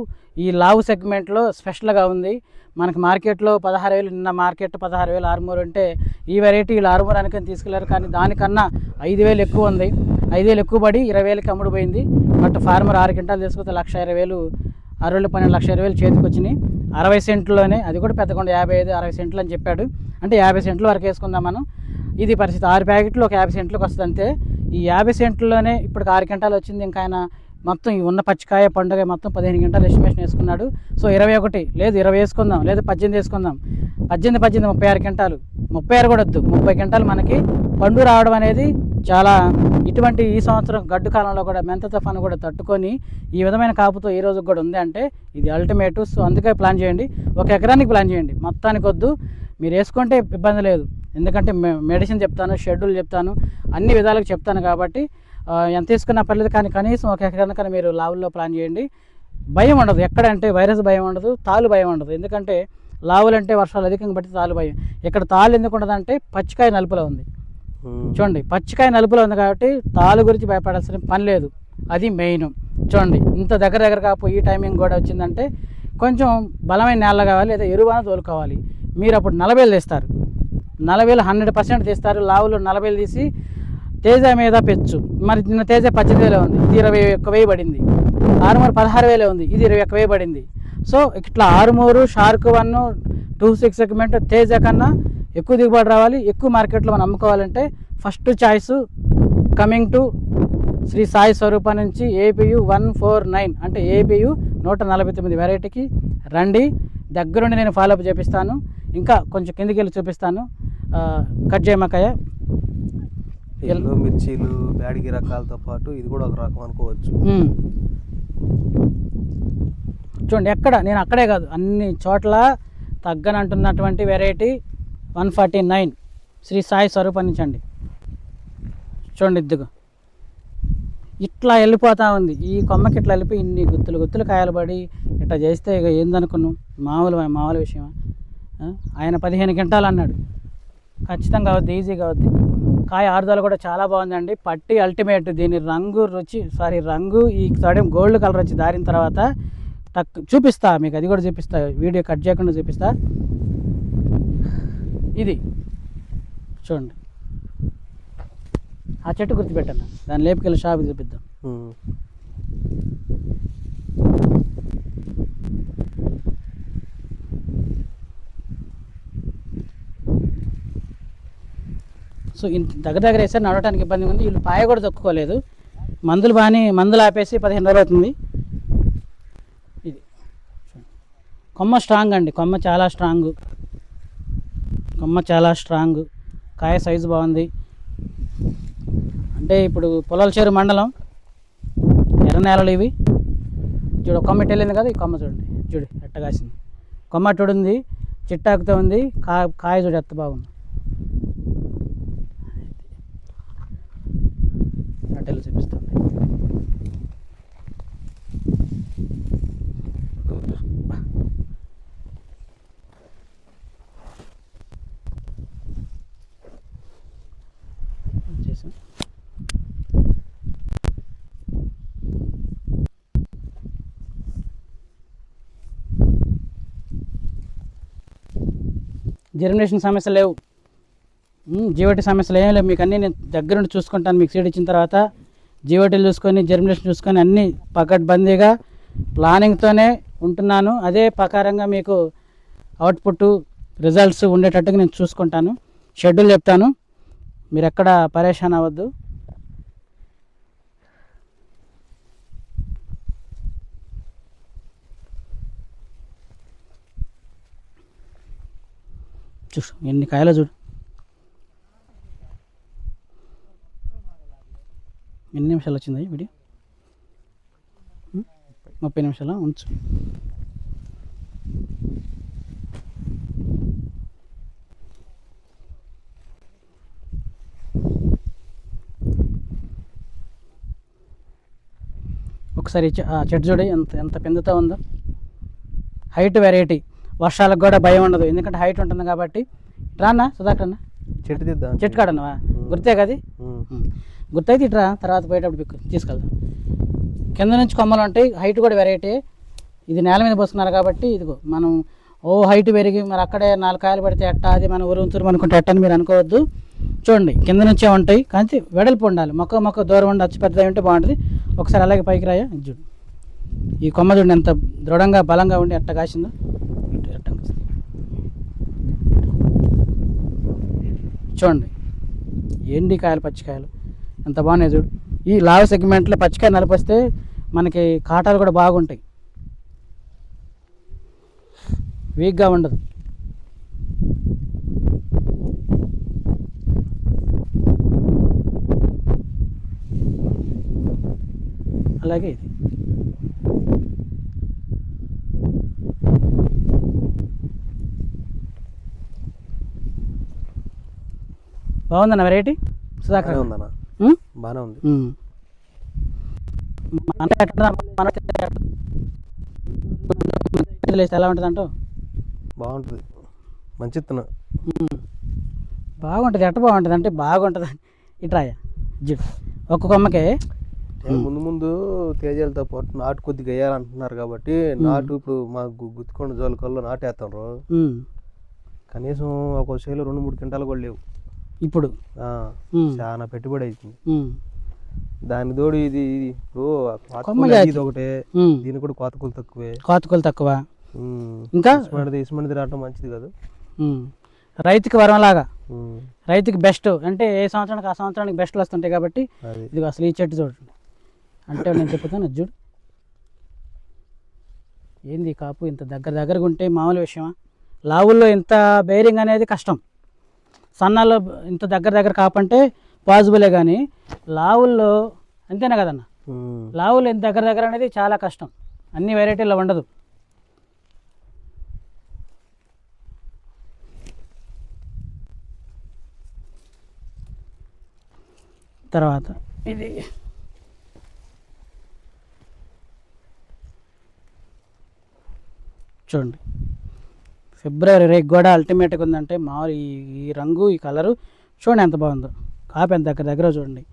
ఈ లావు సెగ్మెంట్లో స్పెషల్గా ఉంది. మనకి మార్కెట్లో 16,000, నిన్న మార్కెట్ 16,000 ఆర్మూర్ అంటే ఈ వెరైటీ వీళ్ళు ఆర్మూర్ అనుకుని తీసుకెళ్లారు, కానీ దానికన్నా 5,000 ఎక్కువ ఉంది. 5,000 ఎక్కువ పడి 20,000కి అమ్ముడుపోయింది. బట్ ఫార్మర్ 6 క్వింటాలు తీసుకొస్తే 1,20,000, 12,000 చేతికి వచ్చినాయి. 60 సెంట్లోనే, అది కూడా పెద్దకుండా 55-60 సెంట్లు అని చెప్పాడు. అంటే 50 సెంట్ల వరకు వేసుకుందాం మనం. ఇది పరిస్థితి. 6 ప్యాకెట్లు ఒక 50 సెంట్లకు వస్తుంది అంతే. ఈ 50 సెంట్లోనే ఇప్పుడు 6 క్వింటాలు వచ్చింది. ఇంకా ఆయన మొత్తం ఈ ఉన్న పచ్చికాయ పండుగ మొత్తం 15 క్వింటాలు ఎస్టిమేషన్ వేసుకున్నాడు. సో 21 లేదు 20 వేసుకుందాం, లేదు 18 వేసుకుందాం. 18 36 క్వింటాలు, 36 కూడా వద్దు, 30 క్వింటాలు మనకి పండు రావడం అనేది చాలా. ఇటువంటి ఈ సంవత్సరం గడ్డు కాలంలో కూడా మెంత తుఫాను కూడా తట్టుకొని ఈ విధమైన కాపుతో ఈ రోజుకి కూడా ఉంది అంటే ఇది అల్టిమేట్. సో అందుకే ప్లాన్ చేయండి, 1 ఎకరానికి ప్లాన్ చేయండి, మొత్తానికి వద్దు. మీరు వేసుకుంటే ఇబ్బంది లేదు, ఎందుకంటే మెడిసిన్ చెప్తాను, షెడ్యూల్ చెప్తాను, అన్ని విధాలుగా చెప్తాను. కాబట్టి ఎంత తీసుకున్నా పర్లేదు, కానీ కనీసం 1 ఎకరానికన్నా మీరు లావుల్లో ప్లాన్ చేయండి. భయం ఉండదు, ఎక్కడంటే వైరస్ భయం ఉండదు, తాలు భయం ఉండదు. ఎందుకంటే లావులంటే వర్షాలు అధికంగా బట్టి తాలు భయం. ఇక్కడ తాళ్ళు ఎందుకు ఉండదంటే పచ్చికాయ నలుపులో ఉంది. చూడండి పచ్చికాయ నలుపులో ఉంది కాబట్టి తాలు గురించి భయపడాల్సిన పని లేదు, అది మెయిన్. చూడండి ఇంత దగ్గర కాపు ఈ టైమింగ్ కూడా వచ్చిందంటే కొంచెం బలమైన నేల కావాలి, లేదా ఎరువున తోలుకోవాలి. మీరు అప్పుడు 40,000 తీస్తారు, 40,000 100% తీస్తారు. లావులు 40,000 తీసి తేజ మీద పెచ్చు. మరి నిన్న తేజ 18,000 ఉంది, ఇది 21,000 పడింది. ఆర్మూర్ 16,000 ఉంది, ఇది 21,000 పడింది. సో ఇట్లా ఆర్మూరు, షార్క్ 1, 26 సెగ్మెంట్ తేజ కన్నా ఎక్కువ దిగుబడి రావాలి, ఎక్కువ మార్కెట్లో మనం అమ్ముకోవాలంటే first choice coming to Sri Sai Swarupa నుంచి APU 149 అంటే APU 149 వెరైటీకి రండి. దగ్గరుండి నేను ఫాలోఅప్ చేపిస్తాను, ఇంకా కొంచెం కిందికి వెళ్ళి చూపిస్తాను. కట్ చేయమకాయ మిర్చీలు బ్యాడిగి రకాలతో పాటు ఇది కూడా ఒక రకం అనుకోవచ్చు. చూడండి ఎక్కడ నేను అక్కడే కాదు అన్ని చోట్ల తగ్గనంటున్నటువంటి వెరైటీ 149 శ్రీ సాయి స్వరూపించండి. చూడండి ఇద్దుగా ఇట్లా వెళ్ళిపోతూ ఉంది, ఈ కొమ్మకి ఇట్లా వెళ్ళిపోయి ఇన్ని గుత్తులు కాయలు పడి ఇట్లా చేస్తే ఇక ఏందనుకున్నాం, మామూలు విషయం. ఆయన 15 క్వింటాలు అన్నాడు, ఖచ్చితంగా అవుద్ది, ఈజీగా అవుద్ది. కాయ ఆరుదల కూడా చాలా బాగుందండి. పట్టి అల్టిమేట్. దీని రంగు ఈ తడియం గోల్డ్ కలర్ వచ్చి దారిన తర్వాత చూపిస్తా మీకు, అది కూడా చూపిస్తా, వీడియో కట్ చేయకుండా చూపిస్తా. ఇది చూడండి, ఆ చెట్టు గుర్తుపెట్టండి, దాన్ని లేపుకెళ్ళి షాప్కి చూపిద్దాం. సో ఇంత దగ్గర వేసారు, నడవడానికి ఇబ్బంది ఉంది. వీళ్ళు పాయ కూడా తొక్కుకోలేదు, మందులు ఆపేసి 15 రోజులు అవుతుంది. ఇది కొమ్మ స్ట్రాంగ్ అండి, కొమ్మ చాలా స్ట్రాంగ్, కాయ సైజు బాగుంది. అంటే ఇప్పుడు పొలాలచేరు మండలం, ఎర్ర నేలలు ఇవి. చూడు కొమ్మ ఇటు వెళ్ళింది కదా, ఈ కొమ్మ చూడండి, చూడు ఎట్ట కాసింది. కొమ్మ అట్టుడుంది, చిట్టాకుతో ఉంది, కాయ చూడు ఎంత బాగుంది. అట్టెలు చూపిస్తుంది. జర్మినేషన్ సమస్యలు లేవు, జీవటి సమస్యలు ఏం లేవు. మీకు అన్నీ నేను దగ్గరుండి చూసుకుంటాను. మీకు సీడ్ ఇచ్చిన తర్వాత జీవటీలు చూసుకొని, జర్మినేషన్ చూసుకొని, అన్నీ పకడ్బందీగా ప్లానింగ్తోనే ఉంటున్నాను. అదే ప్రకారంగా మీకు అవుట్పుట్ రిజల్ట్స్ ఉండేటట్టుగా నేను చూసుకుంటాను. షెడ్యూల్ చెప్తాను, మీరు ఎక్కడ పరేషాన్ అవ్వద్దు. చూడు ఎన్ని కాయలు చూడు, ఎన్ని నిమిషాలు వచ్చింది వీడియో? 30 నిమిషాలు ఉంచు. ఒకసారి చెట్టు చూడ ఎంత పెందుతూ ఉందో. హైట్ వెరైటీ, వర్షాలకు కూడా భయం ఉండదు, ఎందుకంటే హైట్ ఉంటుంది కాబట్టి. రానా సుధాకర్ అన్న, చెట్టు కాడన్నావా? గుర్తే కది, గుర్తయితే ఇట్రా, తర్వాత పోయేటప్పుడు తీసుకెళ్దాం. కింద నుంచి కొమ్మలు ఉంటాయి, హైట్ కూడా వెరైటీ. ఇది నేల మీద పోసుకున్నారు కాబట్టి ఇదిగో మనం హైట్ పెరిగి మరి అక్కడే 4 కాయలు పడితే ఎట్టా, అది మనం ఉరుంతురు అనుకుంటే ఎట్టని మీరు అనుకోవద్దు. చూడండి కింద నుంచే ఉంటాయి, కానీ వెడల్పు ఉండాలి, మొక్క దూరం ఉండి అచ్చి పెద్దగా ఉంటే బాగుంటుంది. ఒకసారి అలాగే పైకి రాయా, చూడు ఈ కొమ్మ చూడండి ఎంత దృఢంగా బలంగా ఉండి ఎట్ట కాసిందో. చూడండి ఎండి కాయలు, పచ్చికాయలు ఎంత బాగున్నాయి చూడు. ఈ లావు సెగ్మెంట్లో పచ్చికాయ నలిపొస్తే మనకి కాటాలు కూడా బాగుంటాయి, వీక్గా ఉండదు. అలాగే ఇది బాగుందన్న వెరైటీ సుధాకర్? బాగానే ఉంది. ఎలా ఉంటుంది అంటూ? బాగుంటుంది, మంచి బాగుంటుంది. ఎట్ట బాగుంటుంది అంటే బాగుంటుంది. ఇట్రాయా జిడ్ ఒక్క కొమ్మకే ముందు తేజాలతో పాటు నాటు కొద్దిగా వేయాలంటున్నారు కాబట్టి నాటు ఇప్పుడు మాకు గుత్తుకొండ జోలకల్లో నాటేస్తారు. కనీసం ఒక చేలో 2-3 క్వింటాలు కూడా లేవు ఇప్పుడు. చాలా పెట్టుబడి అవుతుంది దాని తోడు. ఇది ఇది ఒకటే, దీని కూడా కోతకులు తక్కువ. ఇంకా ఇసుమంది రావటం మంచిది కాదు, రైతుకి వరంలాగా. రైతుకి బెస్ట్ అంటే ఏ సంవత్సరానికి ఆ సంవత్సరానికి బెస్ట్లు వస్తుంటాయి కాబట్టి ఇది అసలు ఈ చెట్టు చూడండి. అంటే నేను చెప్తాను చూడు, ఏంది కాపు ఇంత దగ్గరగా ఉంటే మామూలు విషయమా? లావుల్లో ఇంత బేరింగ్ అనేది కష్టం, సన్నాల్లో ఇంత దగ్గర కాపంటే పాజిబులే, కానీ లావుల్లో అంతేనా కదన్న? లావులు ఇంత దగ్గర అనేది చాలా కష్టం, అన్ని వెరైటీల్లో ఉండదు. తర్వాత ఇది చూడండి, ఫిబ్రవరి రేక్ కూడా అల్టిమేట్గా ఉందంటే మామూలు ఈ రంగు ఈ కలరు చూడండి ఎంత బాగుందో. కాపు ఎంత దగ్గర దగ్గర చూడండి.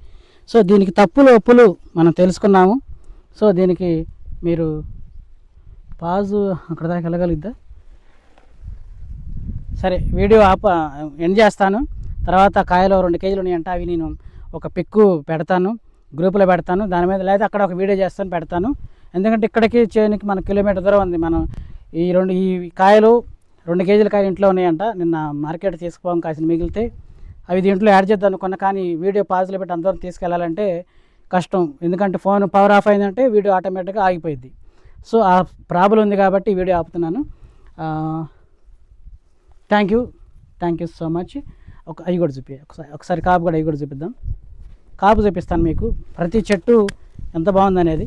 సో దీనికి తప్పులు ఒప్పులు మనం తెలుసుకున్నాము. సో దీనికి మీరు పాజు అక్కడ దాకా వెళ్ళగలుగుద్దా? సరే వీడియో ఎండ్ చేస్తాను. తర్వాత కాయలో 2 కేజీలు ఉన్నాయంట, అవి నేను ఒక పిక్కు పెడతాను, గ్రూపులో పెడతాను దాని మీద, లేదా అక్కడ ఒక వీడియో చేస్తాను పెడతాను. ఎందుకంటే ఇక్కడికి చేనికి మన కిలోమీటర్ దూరం ఉంది. మనం ఈ కాయలు 2 కేజీల కాయలు ఇంట్లో ఉన్నాయంట, నిన్న మార్కెట్ తీసుకుపోం కాసిన మిగిలితే అవి దీంట్లో యాడ్ చేద్దాం అనుకున్నా. కానీ వీడియో పాజ్లో పెట్టి అందరం తీసుకెళ్ళాలంటే కష్టం, ఎందుకంటే ఫోన్ పవర్ ఆఫ్ అయిందంటే వీడియో ఆటోమేటిక్గా ఆగిపోయింది. సో ఆ ప్రాబ్లం ఉంది కాబట్టి వీడియో ఆపుతున్నాను. Thank you so much. అవి కూడా ఒకసారి కాపు కూడా అవి కూడా చూపిద్దాం. కాపు చూపిస్తాను మీకు, ప్రతి చెట్టు ఎంత బాగుందనేది.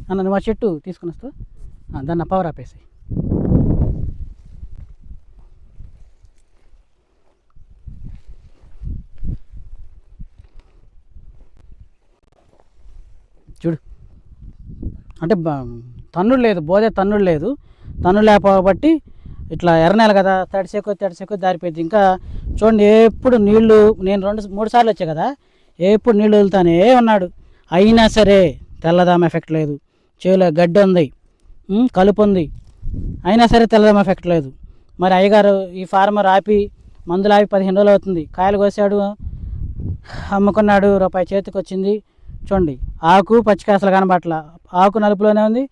అన్న నువ్వు ఆ చెట్టు తీసుకుని వస్తావు, దాన్ని పవర్ ఆపేసి. చూడు, అంటే తన్నుడు లేదు, బోధే తన్నుడు లేదు. తన్నుడు లేకపోబట్టి ఇట్లా ఎర్రనేల కదా, తడిసేకొద్ది దారిపోయింది. ఇంకా చూడండి, ఎప్పుడు నీళ్లు నేను 2-3 సార్లు వచ్చాయి కదా, ఎప్పుడు నీళ్ళు వదులుతానే ఉన్నాడు. అయినా సరే తెల్లదామ ఎఫెక్ట్ లేదు. చేలో గడ్డి ఉంది, కలుపు ఉంది, అయినా సరే తెల్లదామ ఎఫెక్ట్ లేదు. మరి అయ్యగారు ఈ ఫార్మర్ ఆపి మందులు ఆపి 15 రోజులు అవుతుంది. కాయలు కోసాడు, అమ్ముకున్నాడు, రూపాయి చేతికి వచ్చింది. చూడండి, ఆకు పచ్చికాయ అసలు కనబట్ల, ఆకు నలుపులోనే ఉంది,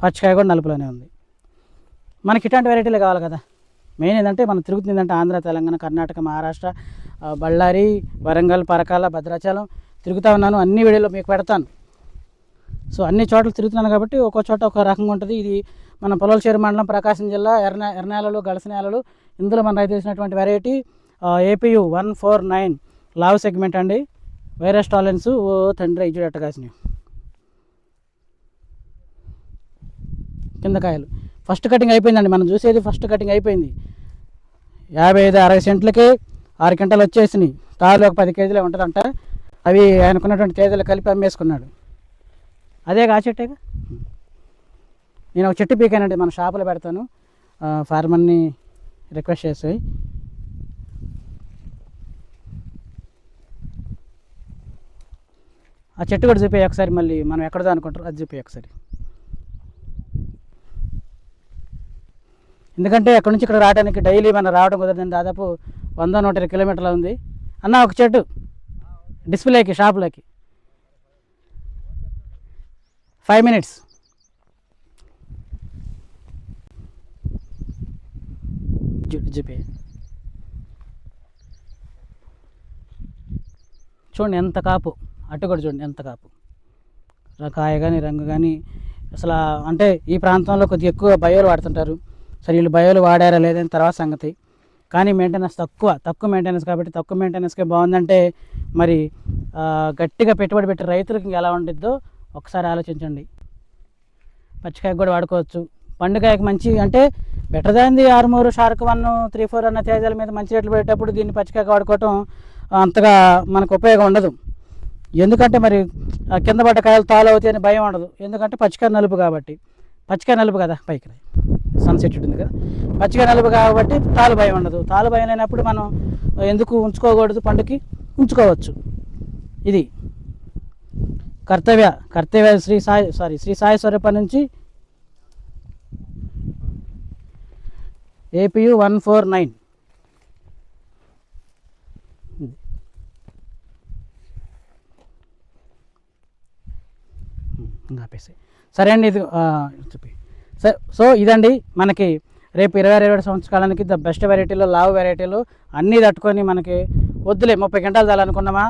పచ్చికాయ కూడా నలుపులోనే ఉంది. మనకి ఇట్లాంటి వెరైటీలు కావాలి కదా. మెయిన్ ఏంటంటే మనం తిరుగుతుందంటే ఆంధ్ర, తెలంగాణ, కర్ణాటక, మహారాష్ట్ర, బళ్ళారి, వరంగల్, పరకాల, భద్రాచలం తిరుగుతూ ఉన్నాను. అన్ని వీడియోలో మీకు పెడతాను. సో అన్ని చోట్ల తిరుగుతున్నాను కాబట్టి ఒక్కో చోట ఒక రకంగా ఉంటుంది. ఇది మన పొలవచేరు మండలం, ప్రకాశం జిల్లా, ఎర్రనేలలు, గలస నేలలు. ఇందులో మన రైతు వేసినటువంటి వెరైటీ APU 149 లావ్ సెగ్మెంట్ అండి. వైరస్ టాలెన్స్ ఓ తండ్రి ఇచ్చుడు అట్టగాసినాయి. కింద కాయలు ఫస్ట్ కటింగ్ అయిపోయిందండి. మనం చూసేది ఫస్ట్ కటింగ్ అయిపోయింది. 55-60 సెంట్లకి 6 క్వింటాలు వచ్చేసినాయి. తాళ్ళు ఒక 10 కేజీలే ఉంటుందంట. అవి ఆయనకున్నటువంటి తేదీలు కలిపి అమ్మేసుకున్నాడు. అదే ఆ చెట్టేగా. నేను ఒక చెట్టు పీకానండి, మన షాపులో పెడతాను, ఫార్మర్ని రిక్వెస్ట్ చేసి. ఆ చెట్టు కూడా చూపే ఒకసారి, మళ్ళీ మనం ఎక్కడదో అనుకుంటారు, అది చూపే ఒకసారి. ఎందుకంటే అక్కడ నుంచి ఇక్కడ రావడానికి డైలీ మనం రావడం కుదరదండి. దాదాపు 100-120 కిలోమీటర్లు ఉంది. అన్న ఒక చెట్టు డిస్ప్లేకి, షాపులోకి 5 minutes. చూపే చూడండి ఎంత కాపు, అటు కూడా చూడండి ఎంత కాపు, కాయ కానీ రంగు కానీ. అసలు అంటే ఈ ప్రాంతంలో కొద్దిగా ఎక్కువ బయోలు వాడుతుంటారు. సరే వీళ్ళు బయోలు వాడారా లేదని తర్వాత సంగతి. కానీ మెయింటెనెన్స్ తక్కువ మెయింటెనెన్స్ కాబట్టి, తక్కువ మెయింటెనెన్స్కే బాగుందంటే మరి గట్టిగా పెట్టుబడి పెట్టే రైతులకు ఎలా ఉండిద్దో ఒకసారి ఆలోచించండి. పచ్చికాయకు కూడా వాడుకోవచ్చు. పండుకాయకు మంచి అంటే బెటర్ దాన్ ది ఆర్మూరు, షార్క్ 1, 3, 4 అన్న తేజాల మీద మంచి రేట్లు పెట్టేటప్పుడు దీన్ని పచ్చికాయకు వాడుకోవటం అంతగా మనకు ఉపయోగం ఉండదు. ఎందుకంటే మరి కింద పడ్డ కాయలు తాలు అవుతాయి అని భయం ఉండదు. ఎందుకంటే పచ్చికాయ నలుపు కాబట్టి, పచ్చికాయ నలుపు కదా, పైకి సన్సెట్ ఉంది కదా, పచ్చికాయ నలుపు కాబట్టి తాలు భయం ఉండదు. తాలు భయం లేనప్పుడు మనం ఎందుకు ఉంచుకోకూడదు, పండుకి ఉంచుకోవచ్చు. ఇది కర్తవ్య శ్రీ సాయి స్వరూప నుంచి APU 149. ఆపేసి సరే అండి. ఇది చెప్పి సరే. సో ఇదండి మనకి రేపు 26 సంవత్సరాలకి ద బెస్ట్ వెరైటీలో, లావు వెరైటీలు అన్నీ తట్టుకొని మనకి వద్దులే 30 క్వింటాలు చాలనుకున్నామా,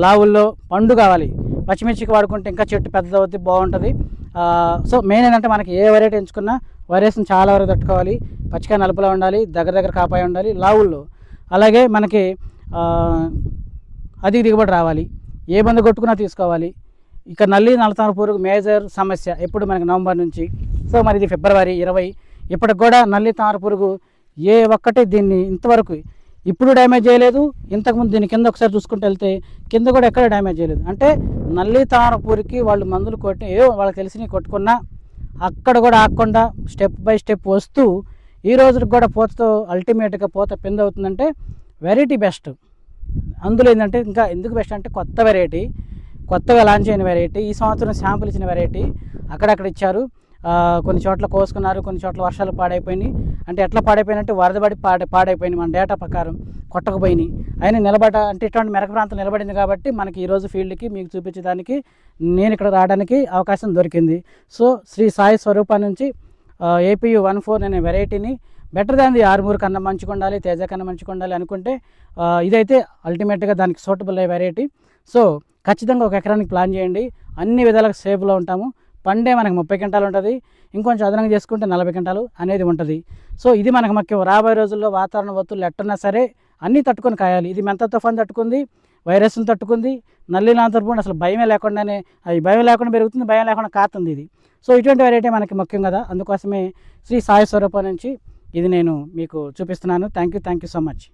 లావుల్లో పండు కావాలి. పచ్చిమిర్చికి వాడుకుంటే ఇంకా చెట్టు పెద్దదవుద్ది, బాగుంటుంది. సో మెయిన్ ఏంటంటే మనకి ఏ వెరైటీ ఎంచుకున్నా వైరస్ని చాలా వరకు తట్టుకోవాలి. పచ్చికాయ నలుపులో ఉండాలి, దగ్గర కాపాయి ఉండాలి లావుల్లో. అలాగే మనకి అధిక దిగుబడి రావాలి. ఏ మందు కొట్టుకున్నా తీసుకోవాలి. ఇక నల్లతామర పురుగు మేజర్ సమస్య ఎప్పుడు మనకి నవంబర్ నుంచి. సో మరి ఇది ఫిబ్రవరి 20. ఇప్పటికి కూడా నల్లతామర పురుగు ఏ ఒక్కటి దీన్ని ఇంతవరకు ఇప్పుడు డ్యామేజ్ చేయలేదు. ఇంతకుముందు దీని కింద ఒకసారి చూసుకుంటూ వెళ్తే కింద కూడా ఎక్కడ డ్యామేజ్ చేయలేదు. అంటే నల్లతామర పురుగుకి వాళ్ళు మందులు వాళ్ళకి తెలిసి కొట్టుకున్నా అక్కడ కూడా ఆగకుండా స్టెప్ బై స్టెప్ వస్తూ ఈ రోజుకి కూడా పూతతో అల్టిమేట్గా పూత పిండి అవుతుందంటే వెరైటీ బెస్ట్. అందులో ఏంటంటే ఇంకా ఎందుకు బెస్ట్ అంటే కొత్త వెరైటీ, కొత్తగా లాంచ్ అయిన వెరైటీ, ఈ సంవత్సరం శాంపుల్ ఇచ్చిన వెరైటీ. అక్కడక్కడ ఇచ్చారు, కొన్ని చోట్ల కోసుకున్నారు, కొన్ని చోట్ల వర్షాలు పాడైపోయినాయి. అంటే ఎట్లా పాడైపోయినట్టు వరదబడి పాడైపోయినాయి మన డేటా ప్రకారం, కొట్టకపోయినాయి. అయినా అంటే ఇటువంటి మెరక ప్రాంతం నిలబడింది కాబట్టి మనకి ఈరోజు ఫీల్డ్కి మీకు చూపించడానికి నేను ఇక్కడ రావడానికి అవకాశం దొరికింది. సో శ్రీ సాయి స్వరూప నుంచి APU 14 అనే వెరైటీని బెటర్ దాన్ ది ఆర్మూర్ కన్నా మంచిగా ఉండాలి, తేజ కన్నా మంచిగా ఉండాలి అనుకుంటే ఇదైతే అల్టిమేట్గా దానికి సూటబుల్ అయ్యే వెరైటీ. సో ఖచ్చితంగా ఒక ఎకరానికి ప్లాన్ చేయండి, అన్ని విధాలుగా సేఫ్లో ఉంటాము. పండే మనకు 30 క్వింటాలు ఉంటుంది, ఇంకొంచెం అదనంగా చేసుకుంటే 40 క్వింటాలు అనేది ఉంటుంది. సో ఇది మనకు ముఖ్యం. రాబోయే రోజుల్లో వాతావరణ ఒత్తులు ఎట్టున్నా సరే అన్నీ తట్టుకొని కాయాలి. ఇది మెంత తుఫాన్ తట్టుకుంది, వైరస్ని తట్టుకుంది, నల్లి నాంతరపుండి అసలు భయమే లేకుండానే, అది భయం లేకుండా పెరుగుతుంది, భయం లేకుండా కాతుంది ఇది. సో ఇటువంటి వెరైటీ మనకి ముఖ్యం కదా, అందుకోసమే శ్రీ సాయి స్వరూప నుంచి ఇది నేను మీకు చూపిస్తున్నాను. Thank you so much.